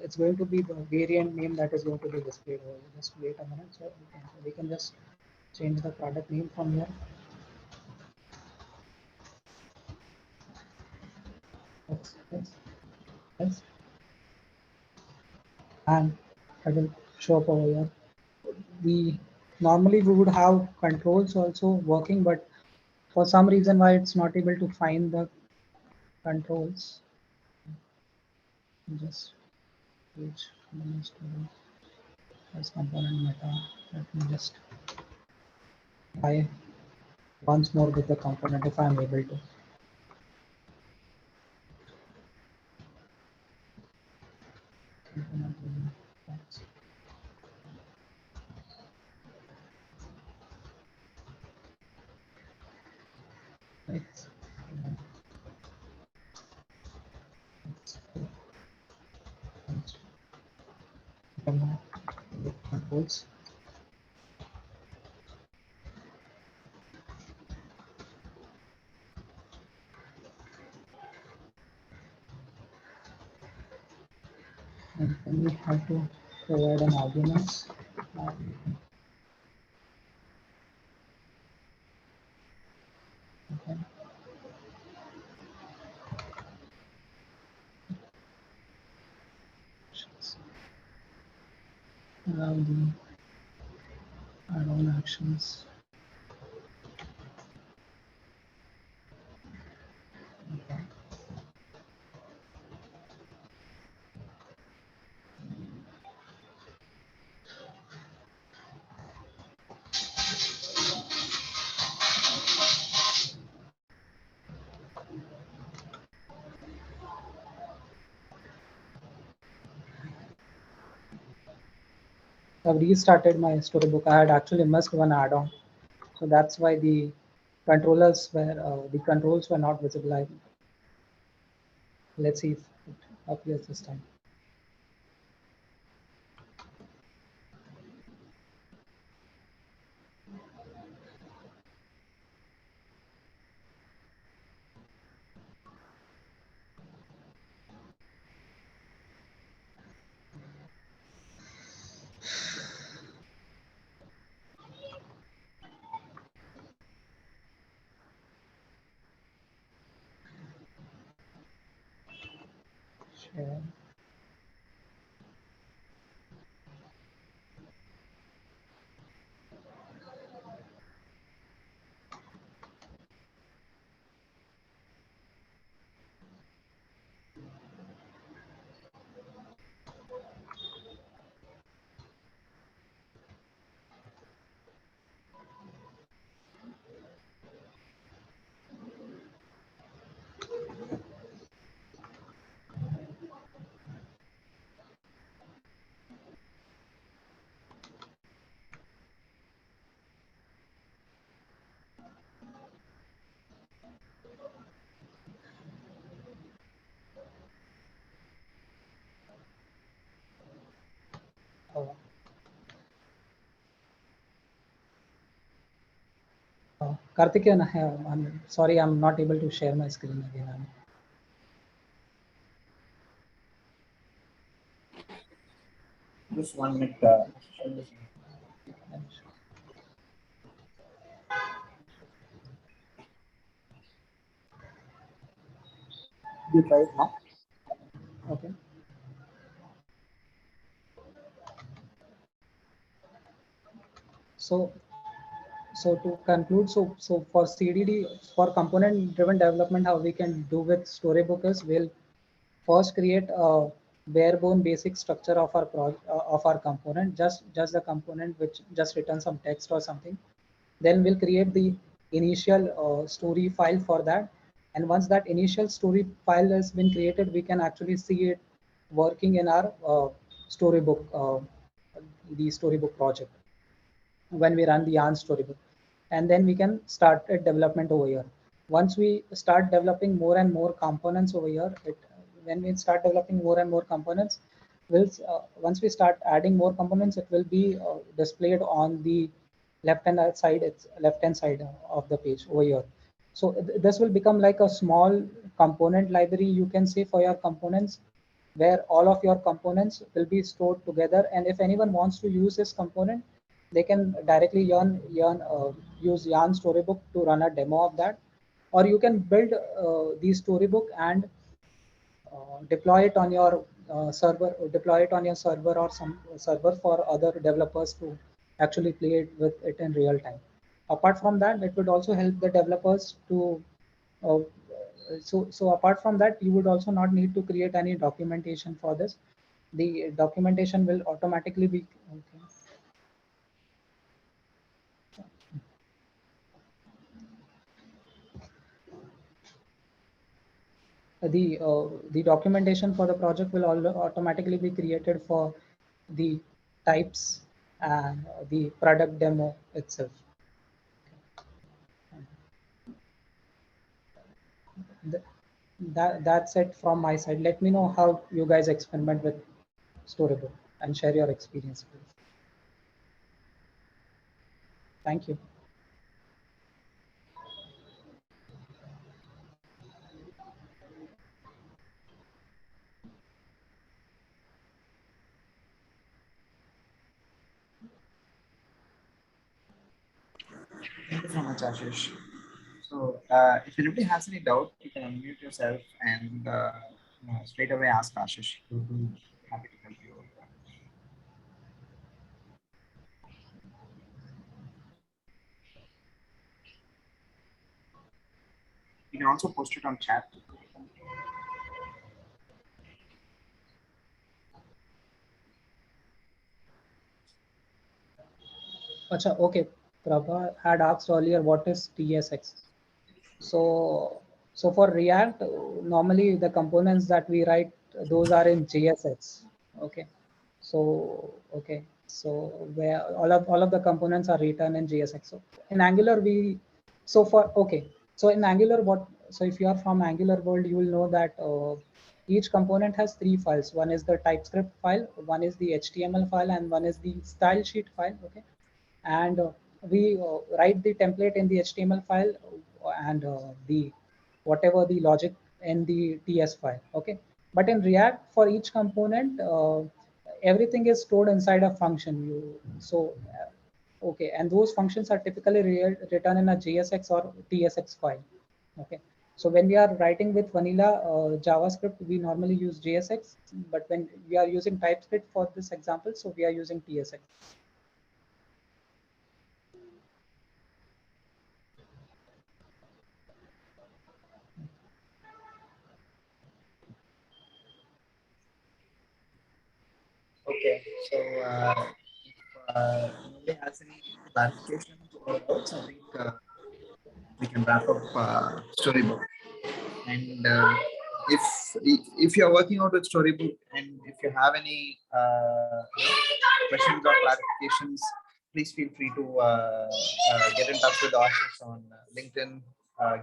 it's going to be the variant name that is going to be displayed. Just wait a minute, so we can just change the product name from here. Yes. And I will show up over here. Normally we would have controls also working, but for some reason why it's not able to find the controls. Just page as component meta. Let me just try once more with the component if I'm able to. It's, controls. And then we have to provide an arguments. Okay. Allow the add-on actions. Okay. I've restarted my storybook. I had actually missed one add-on, so that's why the controls were not visible. Let's see if it appears this time. Share. Karthikeyan, I'm sorry, I'm not able to share my screen again. Just 1 minute. You try it now. Okay. So to conclude, so for CDD, for component driven development, how we can do with Storybook is we'll first create a bare bone basic structure of our of our component, just the component which just returns some text or something. Then we'll create the initial story file for that, and once that initial story file has been created, we can actually see it working in our storybook, the storybook project, when we run the yarn storybook, and then we can start a development over here. Once we start developing more and more components over here, when we start developing more and more components, once we start adding more components, it will be displayed on the left hand side. It's left hand side of the page over here. So this will become like a small component library, you can say, for your components, where all of your components will be stored together. And if anyone wants to use this component, they can directly use Yarn Storybook to run a demo of that, or you can build the storybook and deploy it on your server, or some server for other developers to actually play it with it in real time. Apart from that, it would also help the developers to so apart from that, you would also not need to create any documentation for this. The documentation will automatically be okay. The documentation for the project will automatically be created for the types and the product demo itself. That's it from my side. Let me know how you guys experiment with Storybook and share your experience, please. Thank you. Thank you so much, Ashish. So, if anybody has any doubt, you can unmute yourself and straight away ask Ashish. He'll be happy to help you. You can also post it on chat. Acha, okay. Prabha had asked earlier what is TSX. So for React, normally the components that we write, those are in JSX. Okay. So where all of the components are written in JSX. So in Angular so in Angular so if you are from Angular world, you will know that each component has three files. One is the TypeScript file, one is the HTML file, and one is the style sheet file. Okay. And we write the template in the HTML file and the whatever the logic in the TS file. Okay. But in React, for each component, everything is stored inside a function. Okay, and those functions are typically written in a JSX or TSX file. Okay, so when we are writing with vanilla JavaScript, we normally use JSX, but when we are using TypeScript for this example, so we are using TSX. Okay, so nobody has any clarification or doubts, I think we can wrap up Storybook. And if you are working out with Storybook, and if you have any questions or clarifications, please feel free to get in touch with Ashish on LinkedIn,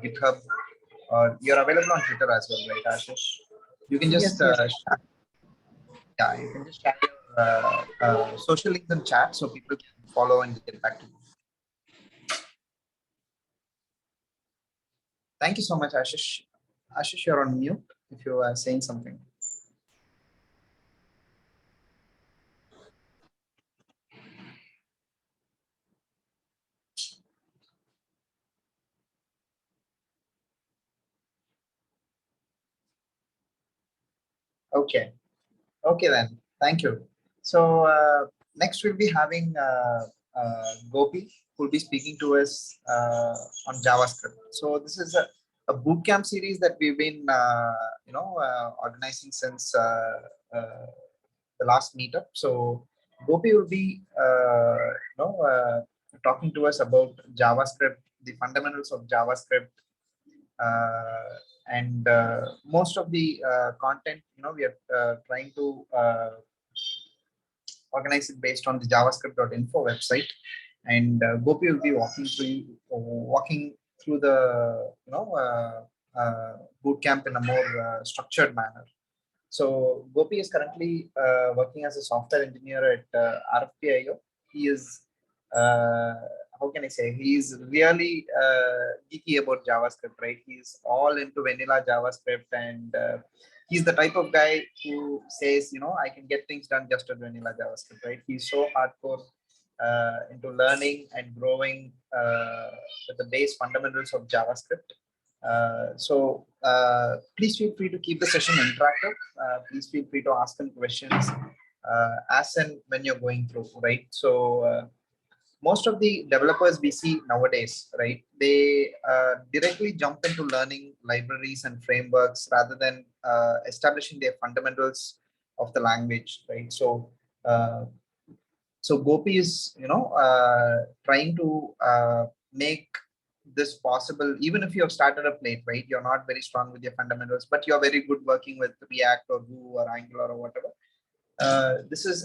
GitHub, or you're available on Twitter as well, right, Ashish? You can just Yes. yeah, you can just share your social links in chat so people can follow and get back to you. Thank you so much, Ashish. Ashish, you're on mute if you are saying something. Okay. Okay then. Thank you. So next we'll be having Gopi, who will be speaking to us on JavaScript. So this is a bootcamp series that we've been organizing since the last meetup. So Gopi will be talking to us about JavaScript, the fundamentals of JavaScript, and most of the content, we are trying to organize it based on the javascript.info website, and Gopi will be walking through the boot camp in a more structured manner. So Gopi is currently working as a software engineer at RFP.io. He is how can I say, he's really geeky about JavaScript, right? He's all into vanilla JavaScript, and he's the type of guy who says, I can get things done just with vanilla JavaScript, right? He's so hardcore into learning and growing with the base fundamentals of JavaScript. So please feel free to keep the session interactive. Please feel free to ask them questions as and when you're going through, right? So most of the developers we see nowadays, right, they directly jump into learning libraries and frameworks rather than establishing their fundamentals of the language, right? So so Gopi is trying to make this possible. Even if you have started up late, right, you're not very strong with your fundamentals, but you're very good working with React or Vue or Angular or whatever. This is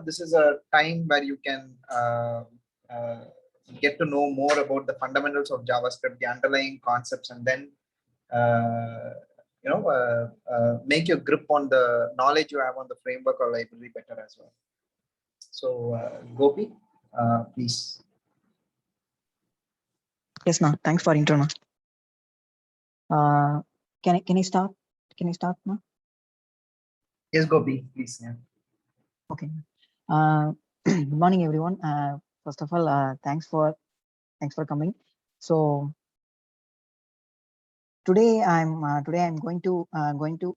this is a time where you can get to know more about the fundamentals of JavaScript, the underlying concepts, and then make your grip on the knowledge you have on the framework or library better as well. So Gopi, please. Yes, ma'am. Thanks for intro, ma'am. Can I start? Can I start, ma'am? Yes, Gopi, please. Yeah. Okay. Good morning, everyone. First of all, thanks for coming. So today I'm going to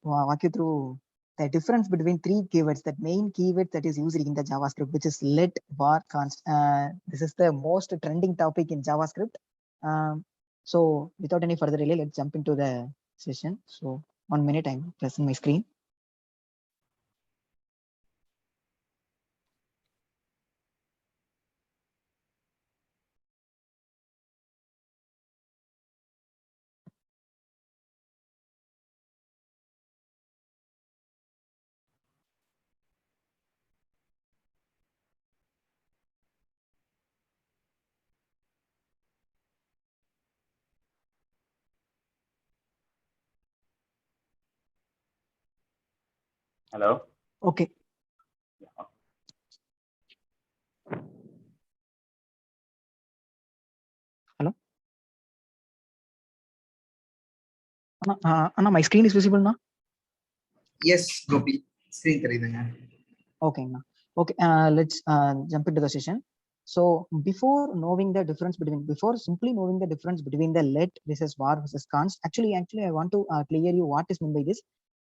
walk you through the difference between three keywords, that main keyword that is used in the JavaScript, which is let, var, const. This is the most trending topic in JavaScript. So without any further delay, let's jump into the session. So 1 minute, I'm pressing my screen. Hello. Okay. Yeah. Hello. Anna, my screen is visible now. Yes, Gopi. Screen theriyudunga. Okay, ma'am. Okay, let's jump into the session. So before simply knowing the difference between the let versus var versus const, actually I want to clear you what is meant by this.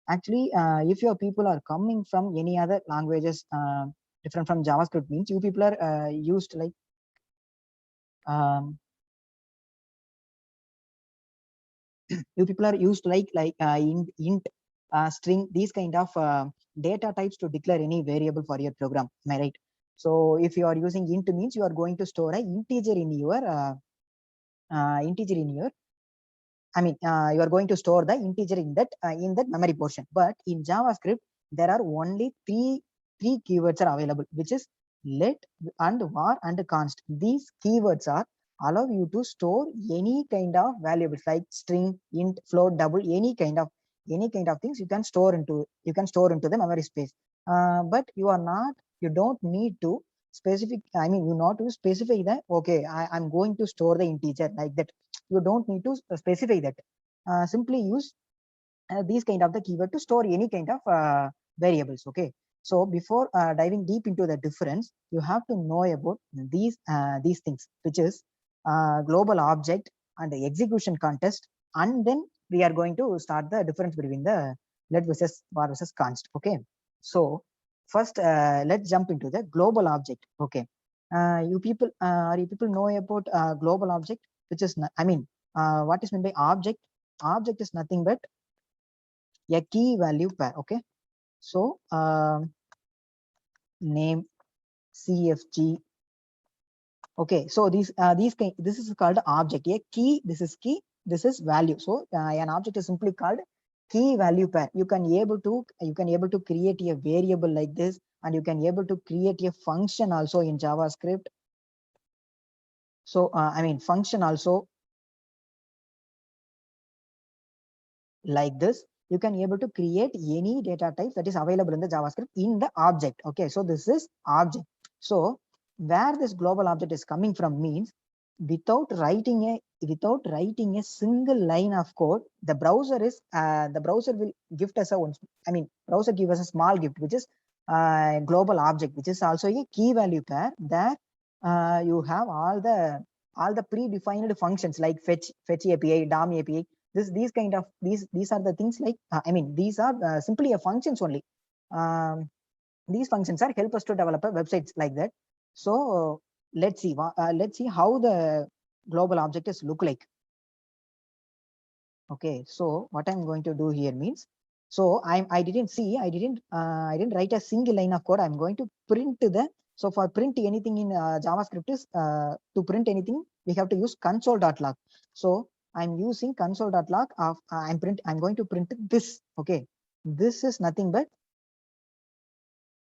Actually, if your people are coming from any other languages different from JavaScript, means you people are used like you people are used like int, string, these kind of data types to declare any variable for your program. Am I right? So if you are using int, means you are going to store an integer in your you are going to store the integer in that memory portion. But in JavaScript, there are only three keywords are available, which is let and var and const. These keywords are allow you to store any kind of variables like string, int, float, double, any kind of things you can store into the memory space. But you don't need to specific. You not to specify that. Okay, I'm going to store the integer like that. You don't need to specify that. Simply use these kind of the keyword to store any kind of variables. Okay. So before diving deep into the difference, you have to know about these things, which is global object and the execution context, and then we are going to start the difference between the let versus var versus const. Okay. So first, let's jump into the global object. Okay. You people know about global object, which is what is meant by object? Object is nothing but a key value pair. Okay. So name, CFG. Okay. So this is called object. A key. This is key. This is value. So an object is simply called key value pair. You can able to create a variable like this, and you can able to create a function also in JavaScript. So function also like this. You can able to create any data type that is available in the JavaScript in the object. Okay, so this is object. So where this global object is coming from means, without writing a single line of code, the browser will gift us browser give us a small gift, which is global object, which is also a key value pair. There you have all the predefined functions like fetch API, DOM API. These are the things like these are simply a functions only. These functions are help us to develop a websites like that. So let's see how the global object is look like. Okay, so what I'm going to do here means, so I didn't write a single line of code. I'm going to print so for print anything in JavaScript is to print anything we have to use console.log. So I'm using console.log of I'm going to print this. Okay, this is nothing but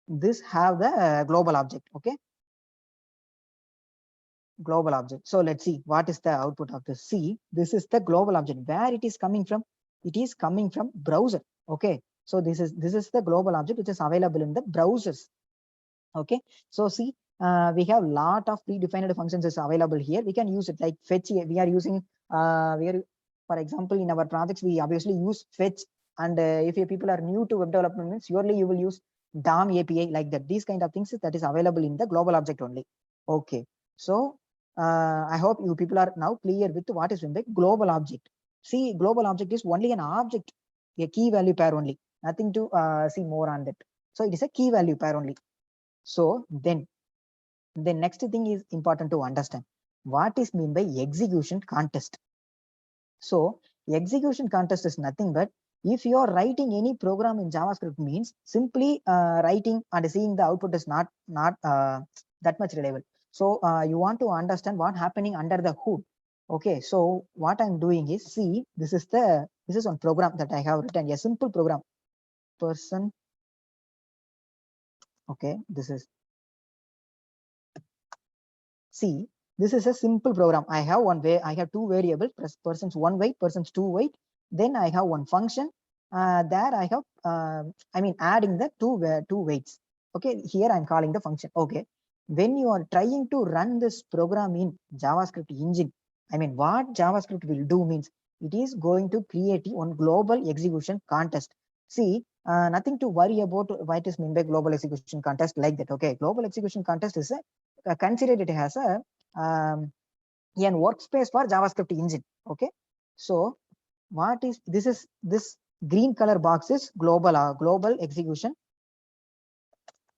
this have the global object. Okay, global object. So let's see what is the output of this. See, this is the global object. Where it is coming from? It is coming from browser. Okay, so this is the global object which is available in the browsers. Okay, so see, we have lot of predefined functions is available here. We can use it like fetch. We are using for example, in our projects we obviously use fetch, and if you people are new to web development, means surely you will use DOM API, like that. These kind of things that is available in the global object only. Okay, so I hope you people are now clear with what is in the global object. See, global object is only an object, a key value pair only, nothing to see more on that. So it is a key value pair only. So then the next thing is important to understand. What is mean by execution context? So execution context is nothing but if you are writing any program in JavaScript, means simply writing and seeing the output is not that much reliable. So you want to understand what happening under the hood. Okay, so what I'm doing is, see, this is one program that I have written, a simple program. Person. Okay, this is, see, this is a simple program. I have two variables, persons one weight, persons two weight. Then I have one function. There I have, adding the two weights. Okay, here I'm calling the function. Okay, when you are trying to run this program in JavaScript engine, what JavaScript will do means it is going to create one global execution context. See, nothing to worry about what is meant by global execution context like that. Okay, global execution context is considered it has a an workspace for JavaScript engine. Okay, so what is this? Is this green color box is global execution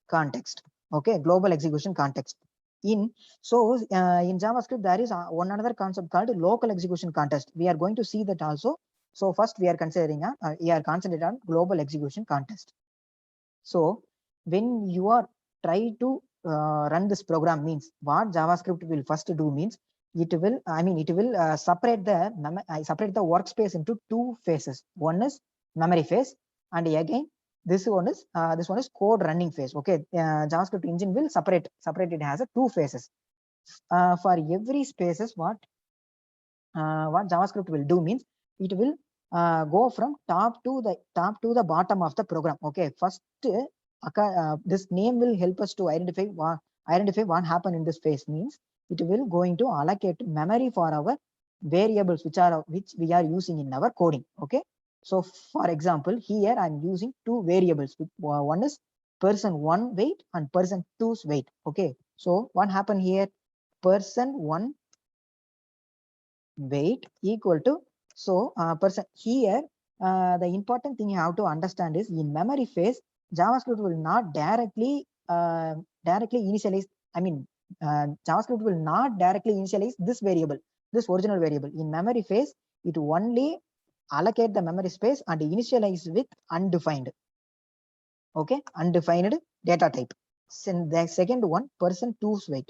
context. Okay, global execution context. In JavaScript there is one another concept called local execution context. We are going to see that also. So first we are considering concentrated on global execution context. So when you are try to run this program, means what JavaScript will first do means it will separate the workspace into two phases. One is memory phase, and again this one is code running phase. Okay, JavaScript engine will separate it has two phases. For every spaces, what JavaScript will do means it will go from top to the bottom of the program. Okay, first this name will help us to identify what happened in this phase. Means it will going to allocate memory for our variables which we are using in our coding. Okay, so for example, here I'm using two variables. One is person one weight and person two's weight. Okay, so what happened here? Person one weight equal to, so person here, the important thing you have to understand is in memory phase JavaScript will not directly initialize, JavaScript will not directly initialize this original variable. In memory phase it only allocate the memory space and initialize with undefined. Okay, undefined data type. The second one, person two's weight,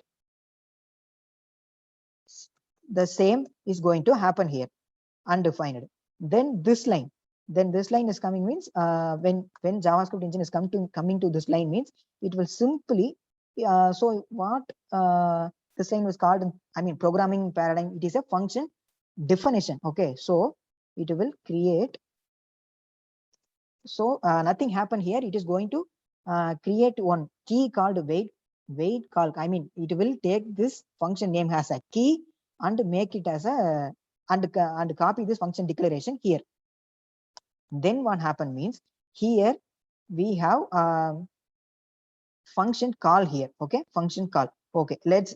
the same is going to happen here, undefined. Then this line is coming means when JavaScript engine is coming to this line means it will simply so what this line was called in programming paradigm, it is a function definition. Okay, so it will create, so nothing happened here. It is going to create one key called weight call. It will take this function name as a key and make it as a and copy this function declaration here. Then what happened means here we have function call here. Okay, function call. Okay, let's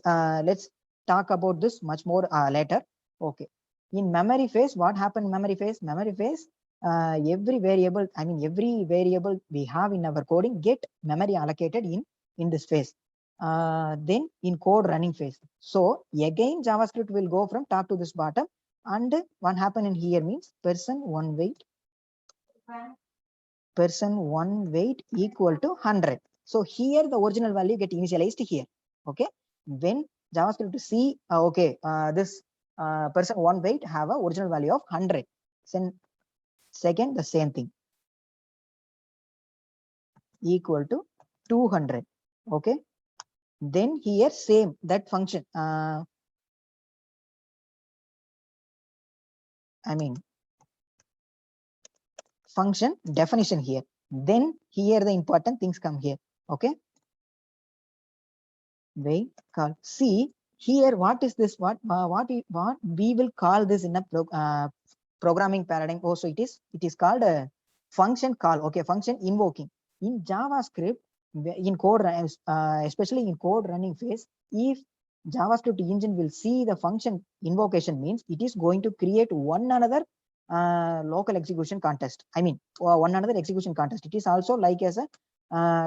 talk about this much more later. Okay, in memory phase, what happened in memory phase? Every variable we have in our coding get memory allocated in this phase. Then in code running phase, so again JavaScript will go from top to this bottom, and what happened in here means person one weight equal to 100. So here the original value get initialized here. Okay, when JavaScript see this person one weight have a original value of 100. Then second the same thing equal to 200. Okay, then here same that function I mean, function definition here. Then here the important things come here. Okay. Wait, call. See here, what is this? What we will call this in a programming paradigm. Also, it is called a function call. Okay, function invoking in JavaScript. In code, especially in code running phase, if JavaScript engine will see the function invocation, means it is going to create one another local execution context. I mean, one another execution context. It is also like as a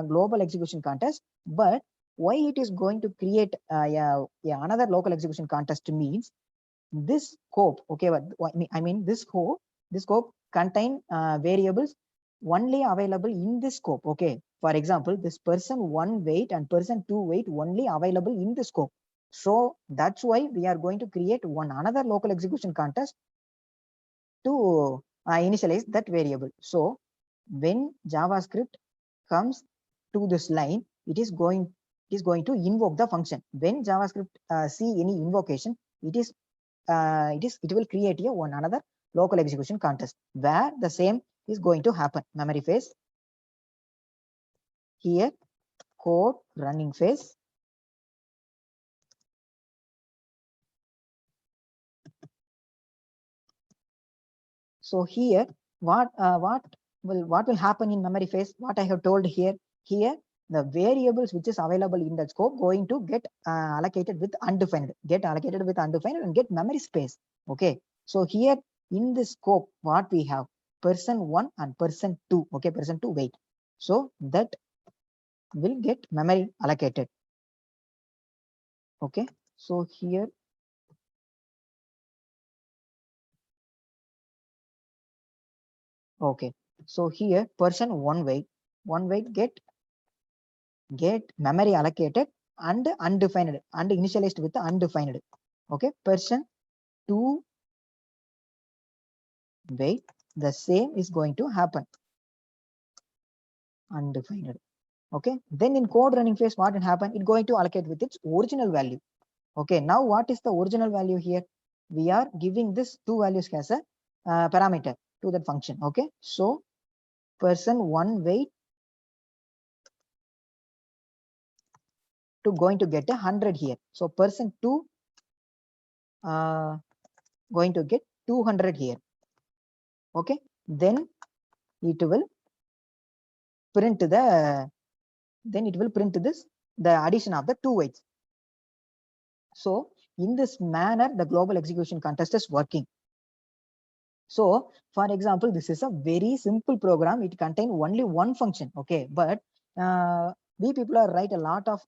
global execution context, but why it is going to create another local execution context means this scope. Okay, what I mean, this scope contain variables only available in this scope. Okay, for example, this person1 weight and person2 weight only available in the scope. So that's why we are going to create one another local execution context to initialize that variable. So when JavaScript comes to this line, it is going to invoke the function. When JavaScript see any invocation, it will create one another local execution context where the same is going to happen. Memory phase here, code running phase. So here, what will happen in memory phase? What I have told here, the variables which is available in that scope going to get allocated with undefined, and get memory space. Okay, so here in this scope, what we have, person1 and person2. Okay, person2 weight. So that will get memory allocated. Okay, so here okay, so here person1 weight get memory allocated and undefined and initialized with the undefined. Okay, person2 weight, the same is going to happen, undefined. Okay, then in code running phase, what will happen? It's going to allocate with its original value. Okay, now what is the original value here? We are giving this two values as a parameter to that function. Okay, so person1 weight to going to get 100 here. So person2 going to get 200 here. Okay, then it will print the addition of the two weights. So in this manner, the global execution context is working. So for example, this is a very simple program. It contains only one function. Okay, but we people are write a lot of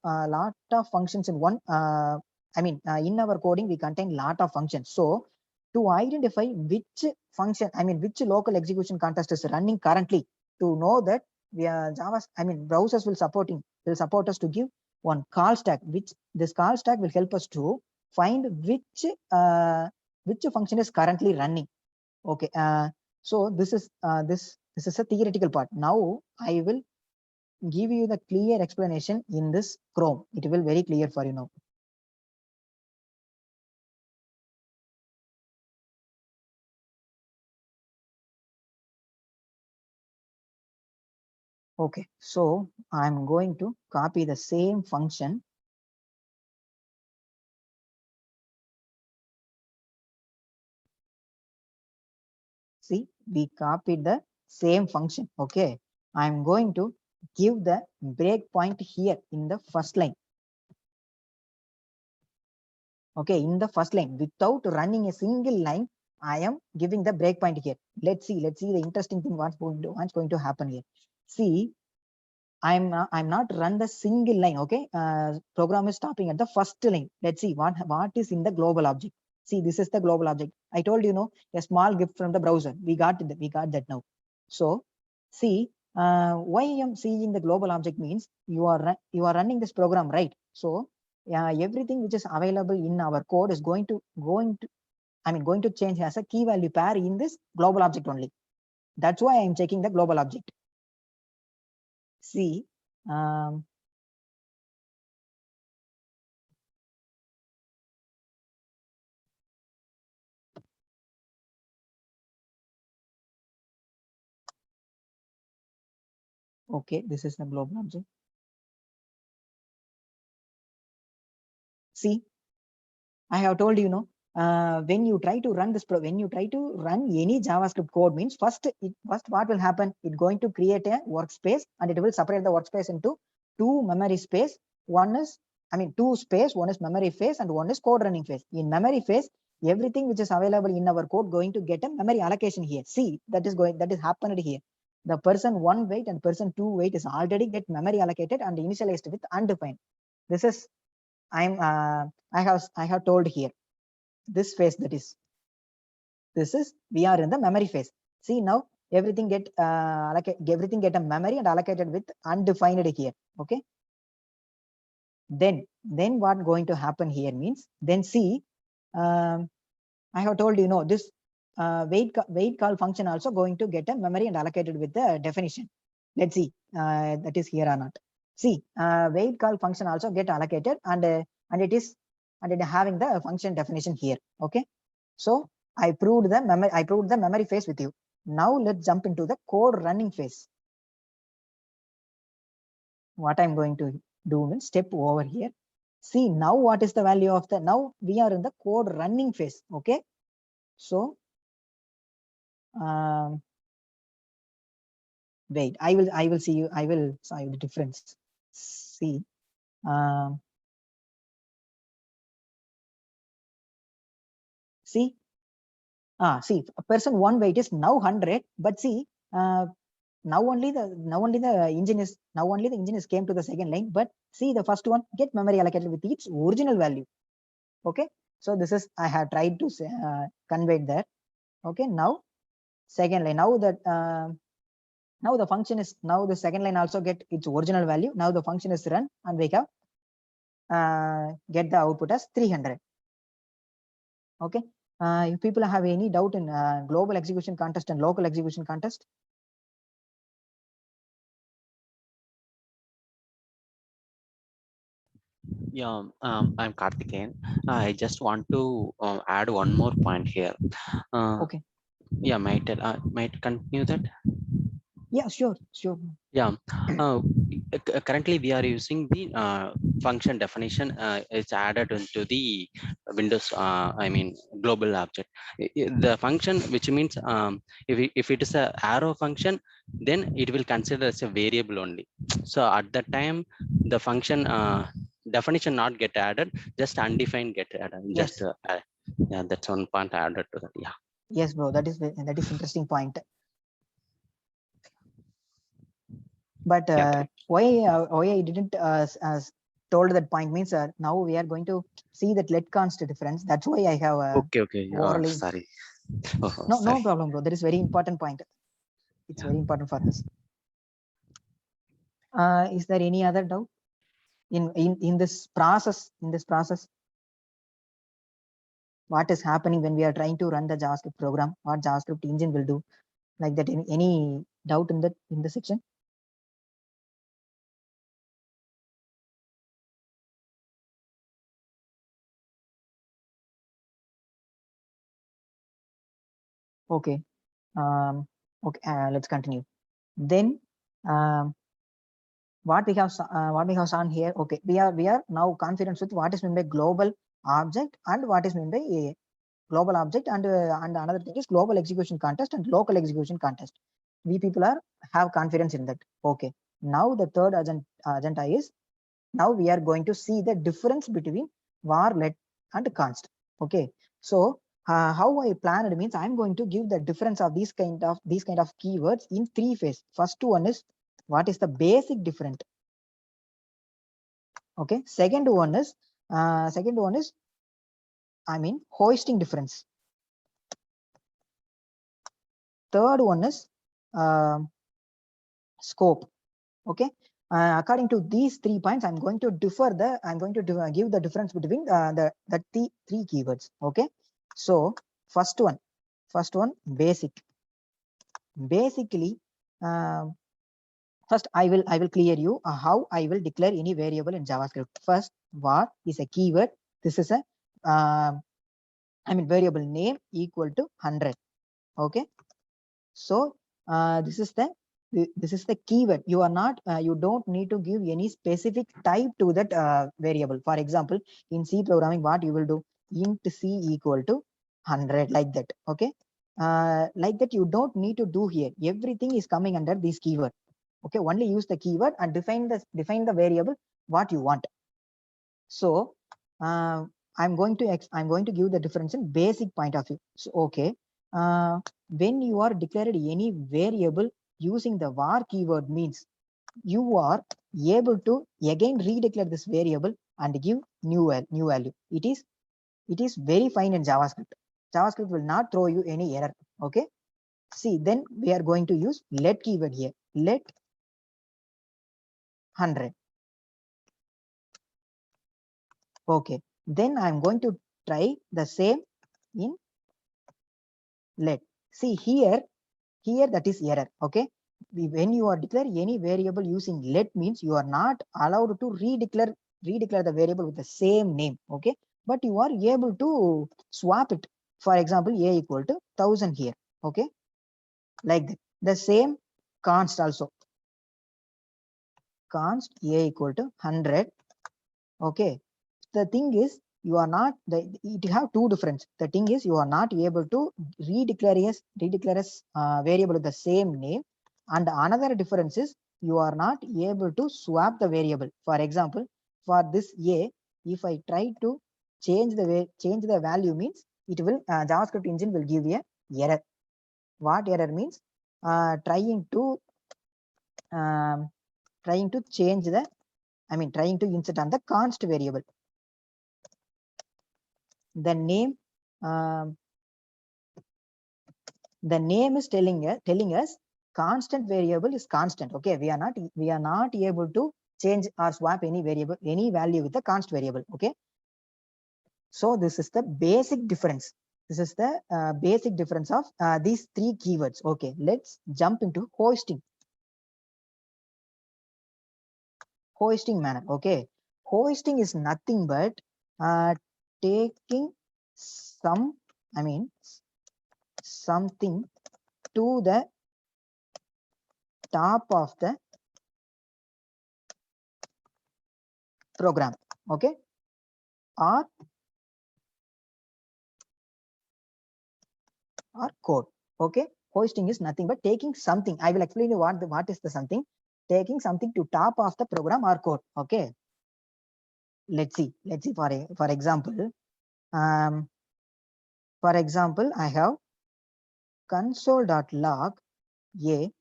functions in one. In our coding, we contain lot of functions. So to identify which function, which local execution context is running currently, to know that we are browsers will support us to give one call stack, which this call stack will help us to find which function is currently running. Okay, so this is a theoretical part. Now I will give you the clear explanation in this Chrome. It will very clear for you now. Okay, so I'm going to copy the same function. See, we copied the same function. Okay, I'm going to give the breakpoint here in the first line. Okay, in the first line, without running a single line, I am giving the breakpoint here. Let's see the interesting thing what's going to happen here. See, I'm not run the single line. Okay, program is stopping at the first line. Let's see what is in the global object. See, this is the global object. I told you, a small gift from the browser. We got that now. So see, why I am seeing the global object means you are running this program, right? So everything which is available in our code is going to change as a key value pair in this global object only. That's why I'm checking the global object. See, Okay, this is the global object. See, I have told you, when you try to run this, when you try to run any JavaScript code, means first what will happen? It's going to create a workspace and it will separate the workspace into two memory space. Two space. One is memory phase and one is code running phase. In memory phase, everything which is available in our code going to get a memory allocation here. See, that is happened here. The person 1 wait and person 2 wait is already get memory allocated and initialized with undefined. This is I have told here. This phase, we are in the memory phase. See, now everything get everything get a memory and allocated with undefined here. Okay. Then what going to happen here means, then see, I have told you, this wait call function also going to get a memory and allocated with the definition. Let's see that is here or not. See, wait call function also get allocated and it is having the function definition here. Okay, so I proved the memory phase with you. Now let's jump into the code running phase. What I'm going to do means step over here. See, now what is the value of the, now we are in the code running phase. Okay, so wait, I will see you, I will show you the difference. See, see, see, person 1 wait is now 100, but see, now only the engine is came to the second line, but see, the first one get memory allocated with its original value. Okay, so this is, I have tried to say, convey that. Okay, now second line, now that now the function is, now the second line also get its original value. Now the function is run and we have get the output as 300. Okay, if people have any doubt in global execution context and local execution context. Yeah, I'm Karthikeyan. I just want to add one more point here. Okay. Yeah, might continue that. Yeah, sure. Yeah, currently we are using the function definition. It's added into the Windows. Global object. The function, which means if it is a arrow function, then it will consider as a variable only. So at that time, the function definition not get added, just undefined get added. Yes. Just yeah, that's one point added to that. Yeah. Yes, bro. That is interesting point. But why I didn't told that point means now we are going to see that let const difference. That's why I have Okay. Sorry. No problem, bro. That is very important point. It's very important for us. Is there any other doubt in this process? What is happening when we are trying to run the JavaScript program? What JavaScript engine will do? Like that, any doubt in the section? Okay. Okay. Let's continue. Then what we have shown here. Okay, we are now confident with what is meant by global object and what is meant by a global object, and another thing is global execution context and local execution context. We people have confidence in that. Okay. Now the third agenda is, now we are going to see the difference between var, let, and const. Okay. So how I planned means I'm going to give the difference of these kind of keywords in 3 phases. First one is what is the basic different. Okay. Second one is hoisting difference. Third one is scope. Okay. According to these 3 points, I'm going to give the difference between the 3 keywords. Okay. So first one basic. Basically, first I will clear you how I will declare any variable in JavaScript. First, var is a keyword. This is a variable name equal to 100. Okay. So this is the This is the keyword. You are not, you don't need to give any specific type to that variable. For example, in C programming, what you will do? Int C equal to 100, like that. Okay. Like that, you don't need to do here. Everything is coming under this keyword. Okay. Only use the keyword and define the variable what you want. So I'm going to give the difference in basic point of view. So okay. When you are declared any variable using the var keyword, means you are able to again redeclare this variable and give new value. It is very fine in JavaScript. JavaScript will not throw you any error. Okay. See, then we are going to use let keyword here. Let 100. Okay. Then I'm going to try the same in let. See here that is error. Okay. When you are declaring any variable using let, means you are not allowed to redeclare the variable with the same name. Okay. But you are able to swap it. For example, a equal to 1000 here. Okay. Like that. The same const also. Const a equal to 100. Okay. The thing is, you are not, it have two difference. The thing is, you are not able to redeclare a variable with the same name. And another difference is, you are not able to swap the variable. For example, for this a, if I try to change the value, means it will JavaScript engine will give a error. What error means? Trying to change the, trying to insert on the const variable. The name is telling us constant variable is constant. Okay, we are not able to change or swap any value with the const variable. Okay, so this is the basic difference. This is the basic difference of these three keywords. Okay, let's jump into hosting manner. Okay, hosting is nothing but taking something to the top of the program. Okay, or code. Okay, hosting is nothing but taking something. I will explain you what is the something. Taking something to top of the program or code. Okay, let's see for example, I have console.log a.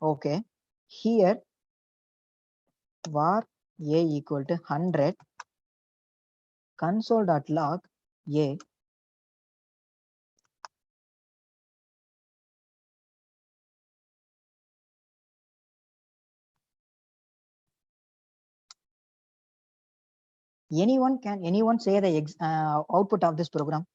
Okay, here var a equal to 100, console.log a. Anyone say the output of this program?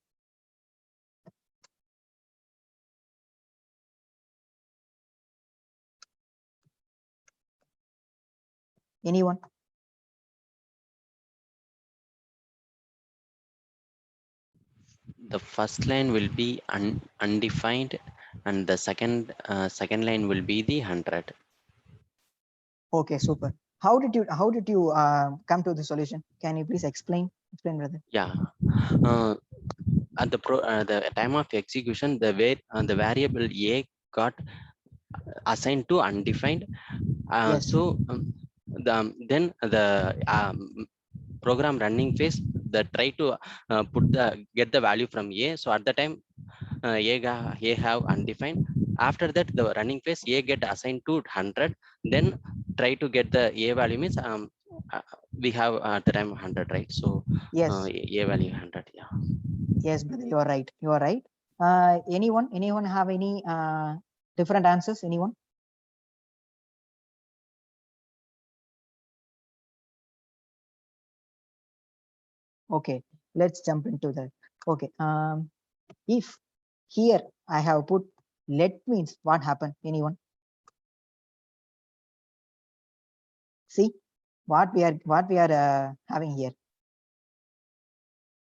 Anyone? The first line will be undefined, and the second line will be the 100. Okay, super. How did you come to the solution? Can you please explain, brother? Yeah. At the time of execution, the variable a got assigned to undefined. Yes. So then the program running phase, that try to get the value from a. So at the time a have undefined. After that, the running phase a get assigned to 100. Then try to get the a value, means we have at the time 100, right? So yes, a value 100. Yeah. Yes, brother, you are right. Anyone have any different answers? Anyone? Okay, let's jump into that. Okay, if here I have put let, means what happened? Anyone? See what we are having here.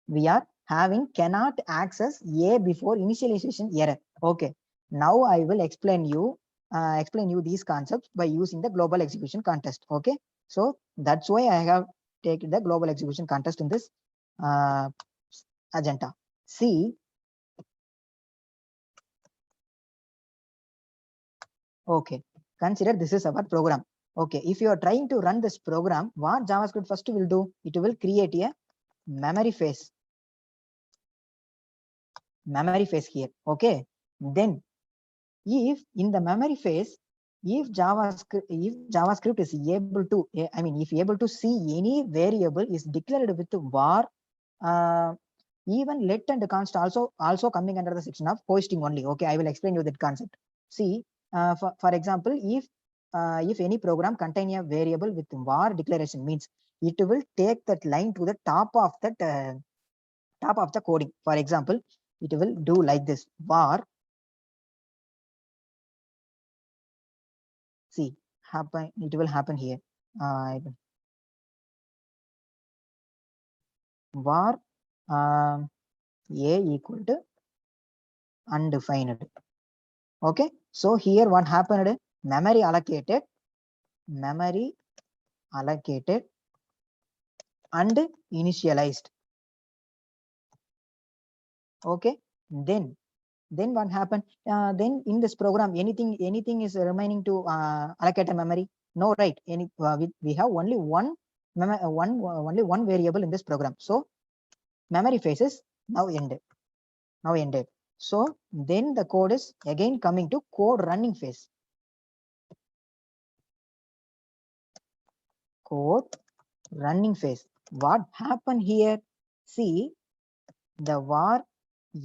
We are having cannot access a before initialization error. Okay, now I will explain you explain you these concepts by using the global execution contest. Okay, so that's why I have taken the global execution contest in this agenda. See, okay, consider this is our program. Okay, if you are trying to run this program, what JavaScript first will do? It will create a memory phase. Memory phase here. Okay, then if in the memory phase, if JavaScript is able to, I mean, if able to see any variable is declared with var, even let and const also coming under the section of hosting only. Okay, I will explain you that concept. See, for example, if any program contain a variable with var declaration, means it will take that line to the top of that top of the coding. For example, it will do like this: var. See, happen. It will happen here. Var a equal to undefined. Okay, so here what happened? Memory allocated and initialized. Okay, then what happened? Then in this program, anything is remaining to allocate a memory? No, right? We have only one variable in this program. So memory phase is now ended. So then the code is again coming to code running phase. Code running phase. What happened here? See, the var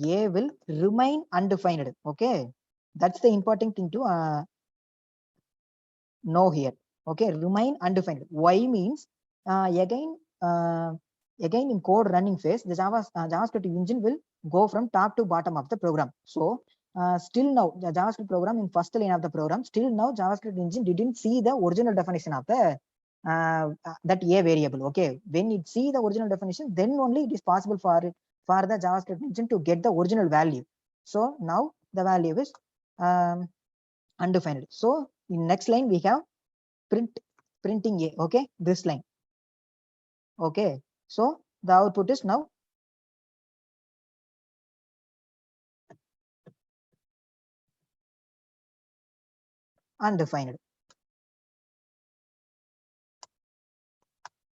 a will remain undefined. Okay, that's the important thing to know here. Okay, remain undefined. Why means again in code running phase, the JavaScript engine will go from top to bottom of the program. So still now the JavaScript program in first line of the program, still now JavaScript engine didn't see the original definition of the that a variable. Okay, when it see the original definition, then only it is possible for the JavaScript engine to get the original value. So now the value is undefined. So in next line we have printing a. Okay, this line. Okay, so the output is now undefined.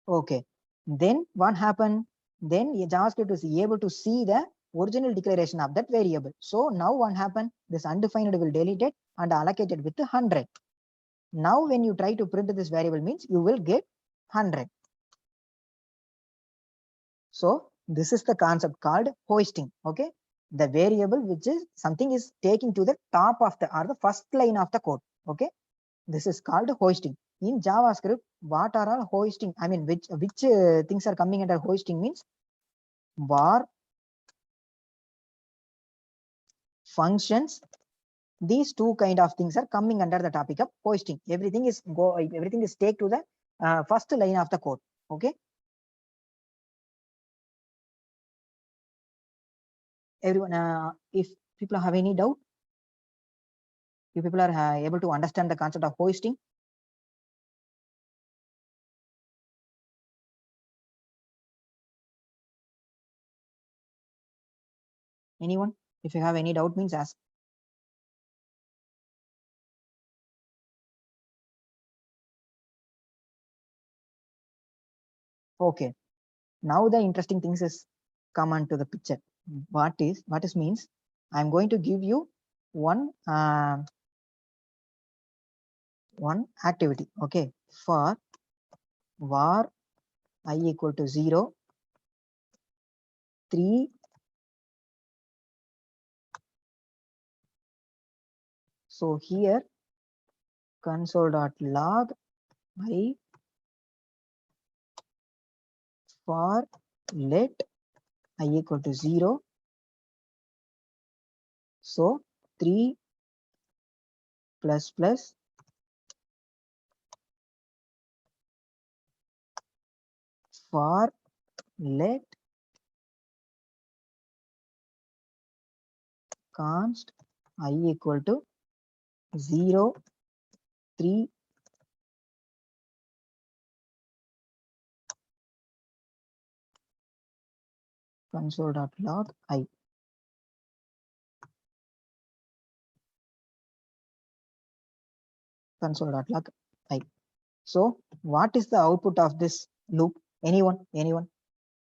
Okay, then what happened? Then JavaScript is able to see the original declaration of that variable. So now what happened? This undefined will delete it and allocate it with 100. Now when you try to print this variable, means you will get 100. So this is the concept called hoisting. Okay, the variable which is something is taking to the top of the or the first line of the code. Okay, this is called hoisting. In JavaScript, what are all hoisting? I mean, which things are coming under hoisting means var functions. These two kind of things are coming under the topic of hoisting. Everything is take to the first line of the code. Okay. Everyone, if people have any doubt, if people are able to understand the concept of hoisting. Anyone? If you have any doubt, means ask. Okay. Now the interesting things is come onto the picture. What is means I'm going to give you one activity. Okay, for var I equal to 0, 3. So here console.log I for let I equal to 0. So 3 plus plus for let const I equal to 0, 3, console.log I. Console.log I. So what is the output of this loop? Anyone?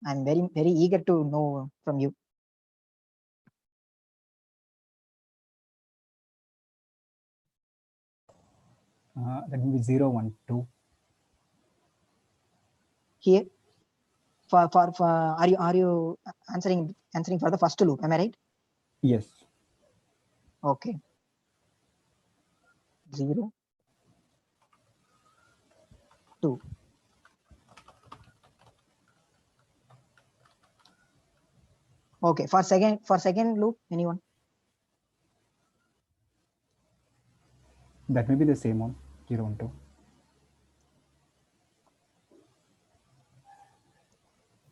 I'm very eager to know from you. That will be 0, 1, 2. Here, for are you answering for the first loop? Am I right? Yes. Okay. 0, 2. Okay. For second loop, anyone? That may be the same one. 0, 1, 2.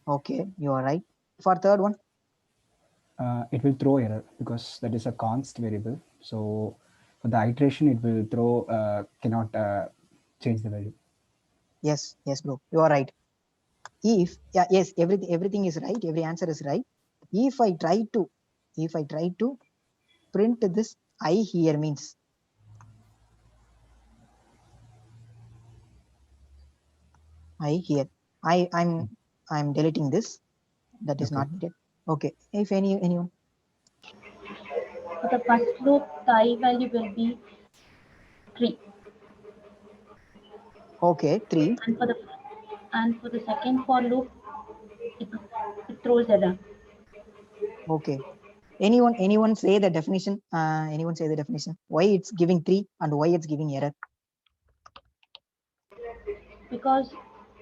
Okay, you are right. For third one, It will throw error because that is a const variable. So for the iteration, it will throw cannot change the value. yes, bro, you are right. If yes, everything is right. Every answer is right. If I try to print this I here means I here. I'm deleting this. That is Okay. not needed. Okay. If anyone. For the first loop, the I value will be 3. Okay, 3. And for the second for loop, it throws error. Okay. Anyone say the definition? Anyone say the definition? Why it's giving 3 and why it's giving error? Because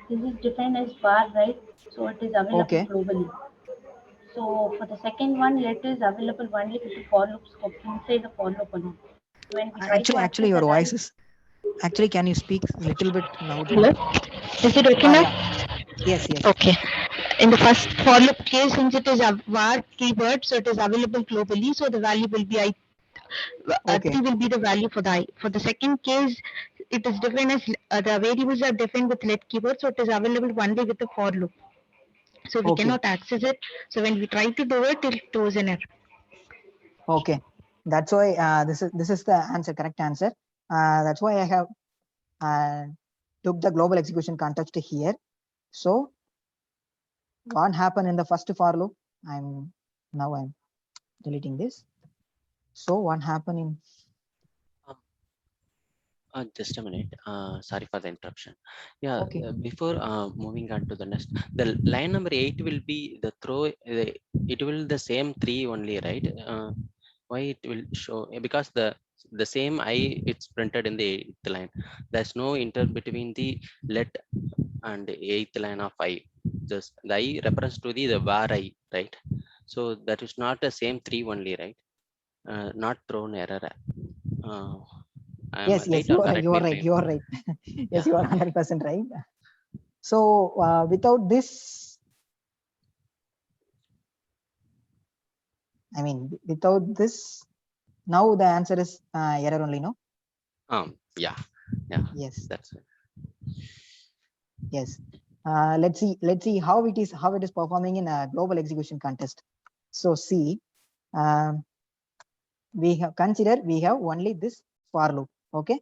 this is defined as var, right? So it is available Okay. globally. So for the second one, it is available only with the for loop scope inside the for loop alone. When we try to Actually, your voice is. Actually, can you speak a little bit louder? Hello? Is it okay now? Yes. Okay. In the first for loop case, since it is a var keyword, so it is available globally, so the value will be Okay. 3 will be the value for the I. For the second case, it is defined as the variables are defined with let keyword, so it is available only with the for loop. So we Okay. cannot access it. So when we try to do it, it throws an error. Okay. That's why this is the answer, correct answer. That's why I have took the global execution context here. So what happened in the first for loop? I'm deleting this. So what happened in Just a minute. Sorry for the interruption. Yeah, Okay. before moving on to the next, the line number 8 will be the throw. It will the same 3 only, right? Why it will show? Because the same I it's printed in the 8th line. There's no inter between the let and 8th line of I. Just the I refers to the var I, right? So that is not the same 3 only, right? Not thrown error. yes, Right, you or are correct you me are if right. I'm You are wrong. right. Yes, you are 100% right. So without this, I mean, without this, now the answer is error only, no? Yeah. Yes. That's it. Yes. Let's see how it is performing in a global execution contest. So see, we have only this for loop. Okay.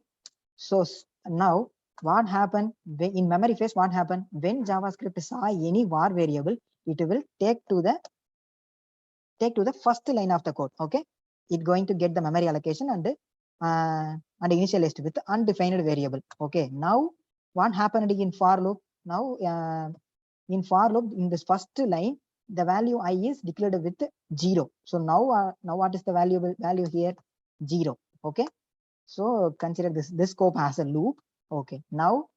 So now what happened in memory phase? What happened when JavaScript saw any var variable? It will take to the first line of the code. Okay. It's going to get the memory allocation and initialized with undefined variable. Okay. Now what happened in for loop? Now in for loop in this first line, the value I is declared with 0. So now what is the value here? 0. Okay. So consider this scope as a loop. Okay. Now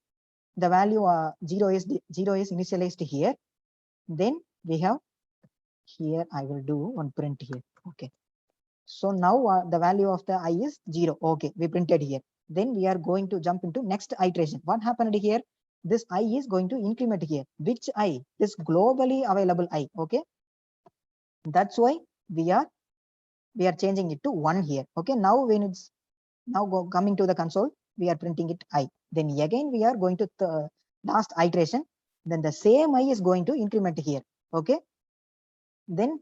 the value 0 is initialized here. Then we have here, I will do one print here. Okay. So now the value of the I is 0. Okay. We printed here. Then we are going to jump into next iteration. What happened here? This I is going to increment here. Which I? This globally available I. Okay. That's why we are changing it to 1 here. Okay. Now when Now coming to the console, we are printing it I. Then again we are going to the last iteration. Then the same I is going to increment here. Okay. Then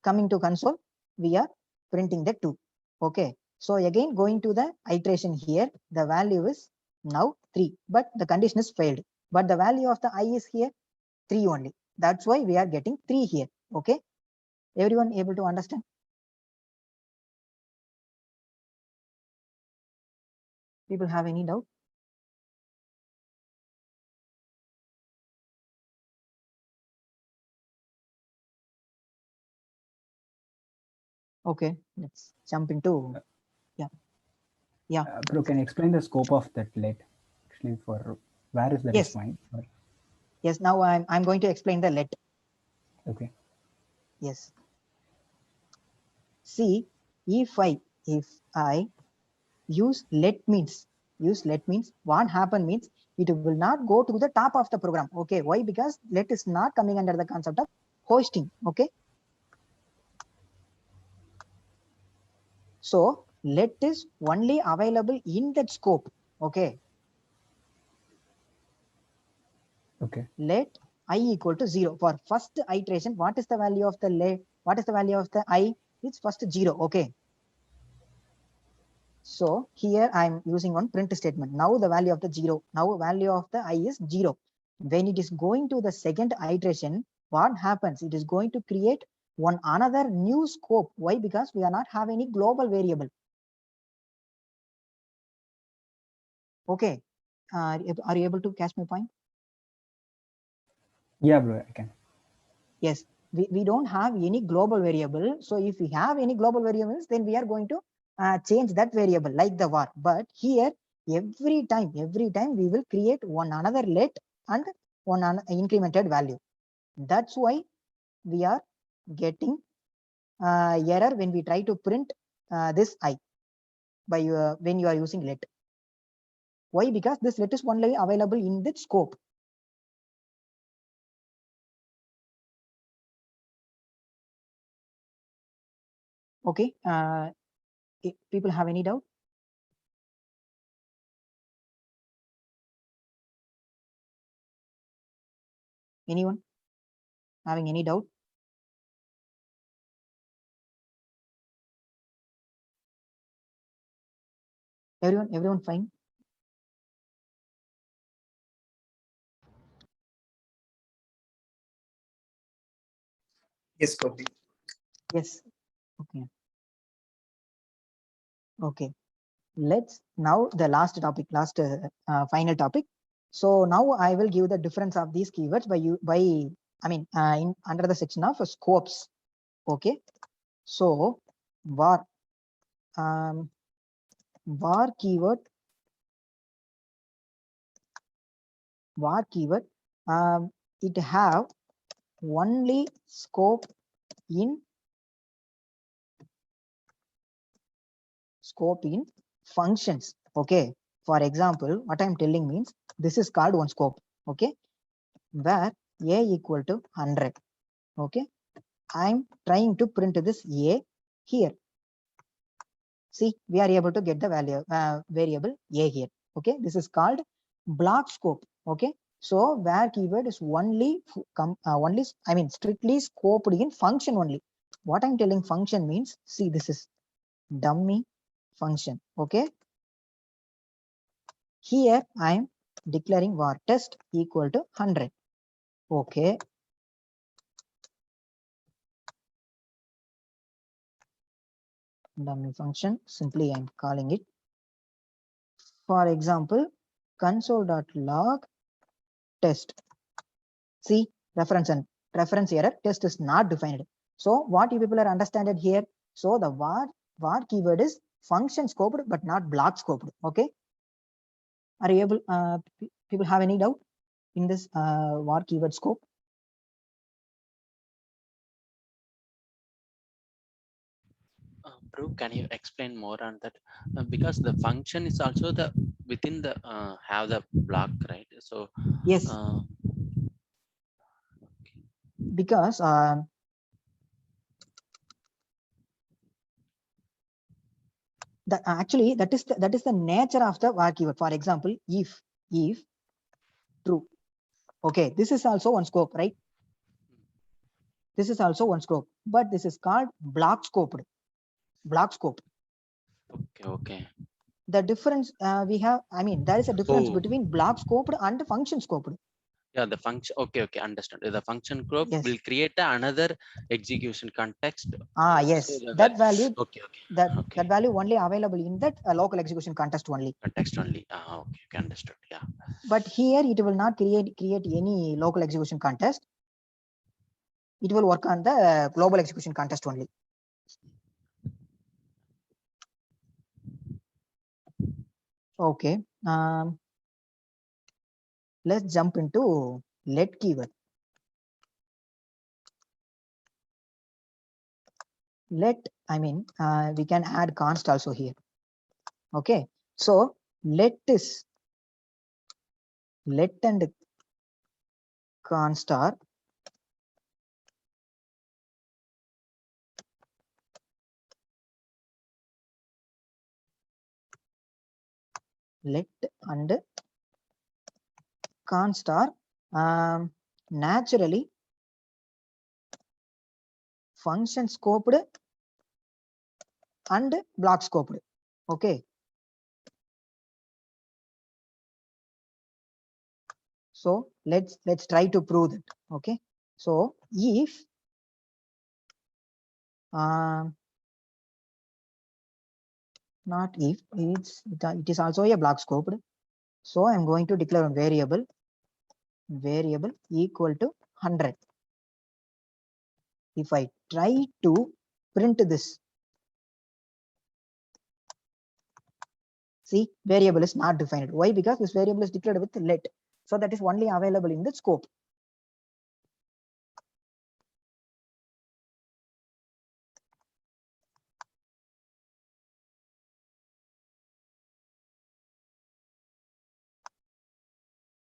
coming to console, we are printing the 2. Okay. So again going to the iteration here, the value is now 3, but the condition is failed. But the value of the I is here 3 only. That's why we are getting 3 here. Okay. Everyone able to understand? People have any doubt? Okay, let's jump into, yeah. Bro, can you explain the scope of that let? Actually, for where is that Yes. defined? Yes, now I'm going to explain the let. Okay. Yes. See, if I use let means what happen means it will not go to the top of the program. Okay, why? Because let is not coming under the concept of hosting. Okay. So let is only available in that scope. Okay. Okay. Let I equal to 0 for first iteration. What is the value of the let? What is the value of the I? It's first 0. Okay. So here I'm using one print statement. Now the value of the 0. Now value of the I is 0. When it is going to the second iteration, what happens? It is going to create one another new scope. Why? Because we are not having any global variable. Okay. Are you able to catch my point? Yeah, bro, I can. Yes. We don't have any global variable. So if we have any global variables, then we are going to change that variable like the var. But here, every time we will create one another let and one incremented value. That's why we are getting error when we try to print this I by when you are using let. Why? Because this let is only available in the scope. Okay. If people have any doubt? Anyone having any doubt? Everyone fine? Yes, copy. Yes. Okay. Okay. Let's now the last topic, final topic. So now I will give the difference of these keywords in under the section of scopes. Okay. So var keyword it have only scope in functions. Okay. For example, what I'm telling means this is called one scope. Okay. Where a equal to 100. Okay. I'm trying to print this a here. See, we are able to get the value variable a here. Okay. This is called block scope. Okay. So where keyword is only strictly scoped in function only. What I'm telling function means, see, this is dummy function. Okay. Here I'm declaring var test equal to 100. Okay. Dummy function, simply I'm calling it. For example, console.log test. See, reference error, test is not defined. So what you people are understanding here? So the var keyword is function scoped but not block scoped. Okay. Are you able? People have any doubt in this var keyword scope? Bro, can you explain more on that? Because the function is also the within the have the block, right? So yes, because actually that is the nature of the var keyword. For example, if true. Okay, this is also one scope, right? This is also one scope, but this is called block scoped. Block scope. Okay. The difference we have, I mean, there is a difference Oh. between block scoped and function scoped. Yeah, the function. Okay, understand. The function group Yes. will create another execution context. Yes, So that value. Okay. That value only available in that local execution context only. Context only. Okay, understood. Yeah. But here it will not create any local execution context. It will work on the global execution context only. Okay. Let's jump into let keyword. Let, I mean, we can add const also here. Okay. So let and const are let and const are naturally function scoped and block scoped. Okay. So let's try to prove that. Okay. So if not if it is also a block scoped. So I'm going to declare a variable equal to 100. If I try to print this, see, variable is not defined. Why? Because this variable is declared with let. So that is only available in the scope.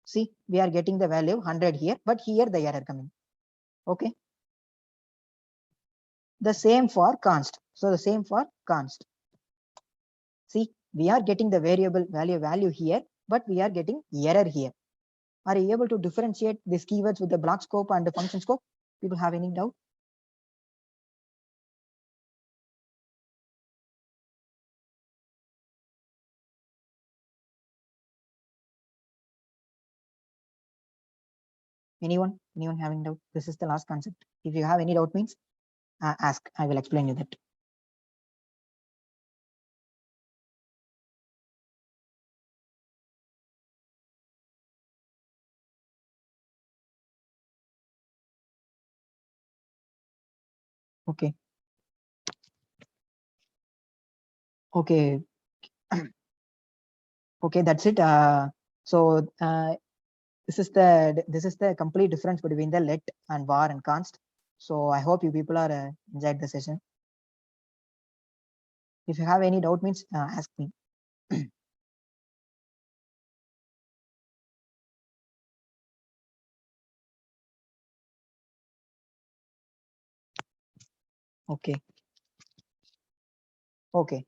See, we are getting the value 100 here, but here the error coming. Okay. The same for const. So the same for const. See, we are getting the variable value here, but we are getting error here. Are you able to differentiate these keywords with the block scope and the function scope? People have any doubt? Anyone having doubt? This is the last concept. If you have any doubt means ask, I will explain you that. Okay. Okay. Okay, that's it. So this is the complete difference between the let and var and const. So I hope you people are enjoyed the session. If you have any doubt means ask me. Okay. Okay.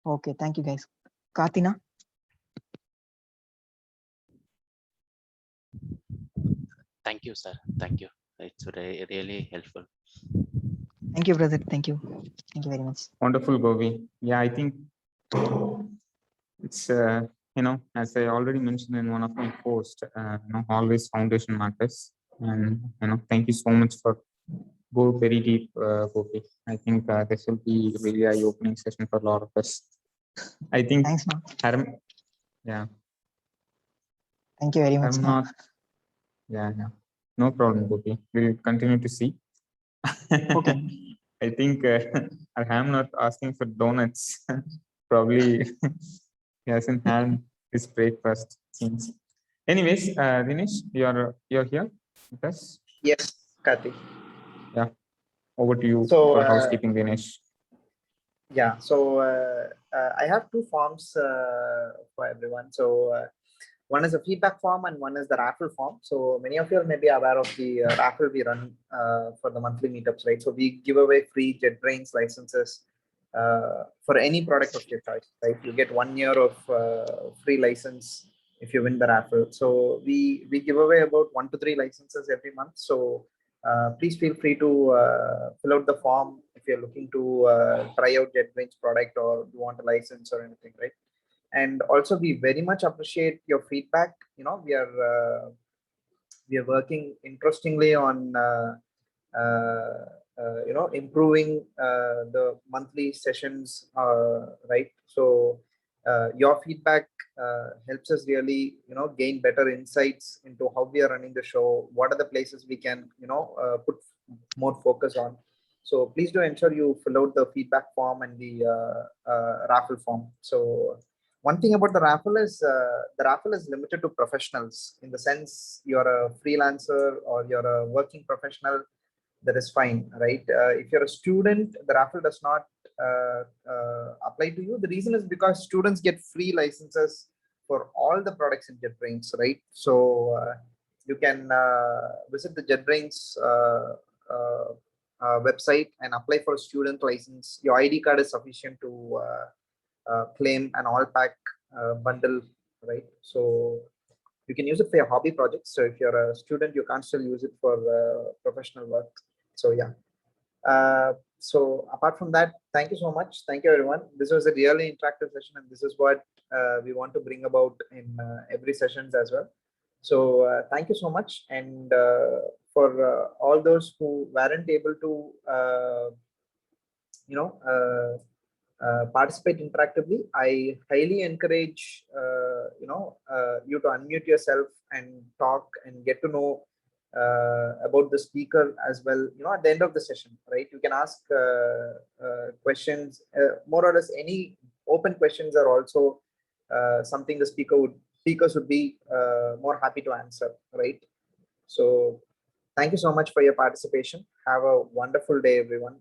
Okay, thank you guys. Katina? Thank you, sir. Thank you. It's really helpful. Thank you, brother. Thank you. Thank you very much. Wonderful, Govi. Yeah, I think it's as I already mentioned in one of my posts, always foundation matters. And thank you so much for go very deep, Gopi. I think this will be really eye-opening session for a lot of us. I think. Thanks, man. Yeah. Thank you very much. Yeah. No problem, Gopi. We'll continue to see. Okay. I think I'm not asking for donuts. Probably he hasn't had his breakfast since. Anyways, Dinesh, you're here with us? Yes, Karthik. Yeah. Over to you So, for housekeeping, Dinesh. Yeah. So I have two forms for everyone. So One is a feedback form and one is the raffle form. So many of you may be aware of the raffle we run for the monthly meetups, right? So we give away free JetBrains licenses for any product of your choice, right? You get 1 year of free license if you win the raffle. So we give away about 1 to 3 licenses every month. So please feel free to fill out the form if you're looking to try out JetBrains product or you want a license or anything, right? And also we very much appreciate your feedback. You know, we are working interestingly on you know, improving the monthly sessions, right? So your feedback helps us really, you know, gain better insights into how we are running the show, what are the places we can, you know, put more focus on. So please do ensure you fill out the feedback form and the raffle form. So one thing about the raffle is limited to professionals. In the sense, you're a freelancer or you're a working professional, that is fine, right? If you're a student, the raffle does not apply to you. The reason is because students get free licenses for all the products in JetBrains, right? So you can visit the JetBrains website and apply for a student license. Your ID card is sufficient to claim an all pack bundle, right? So you can use it for your hobby projects. So if you're a student, you can't still use it for professional work. So yeah. So apart from that, thank you so much. Thank you, everyone. This was a really interactive session, and this is what we want to bring about in every sessions as well. So thank you so much. And for all those who weren't able to, you know, participate interactively, I highly encourage you know, you to unmute yourself and talk and get to know about the speaker as well. You know, at the end of the session, right, you can ask questions. More or less any open questions are also something the speakers would be more happy to answer, right? So thank you so much for your participation. Have a wonderful day, everyone.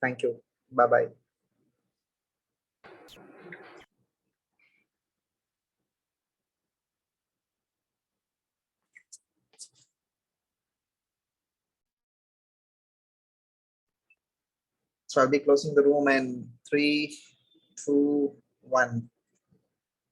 Thank you. Bye bye. So I'll be closing the room in 3, 2, 1.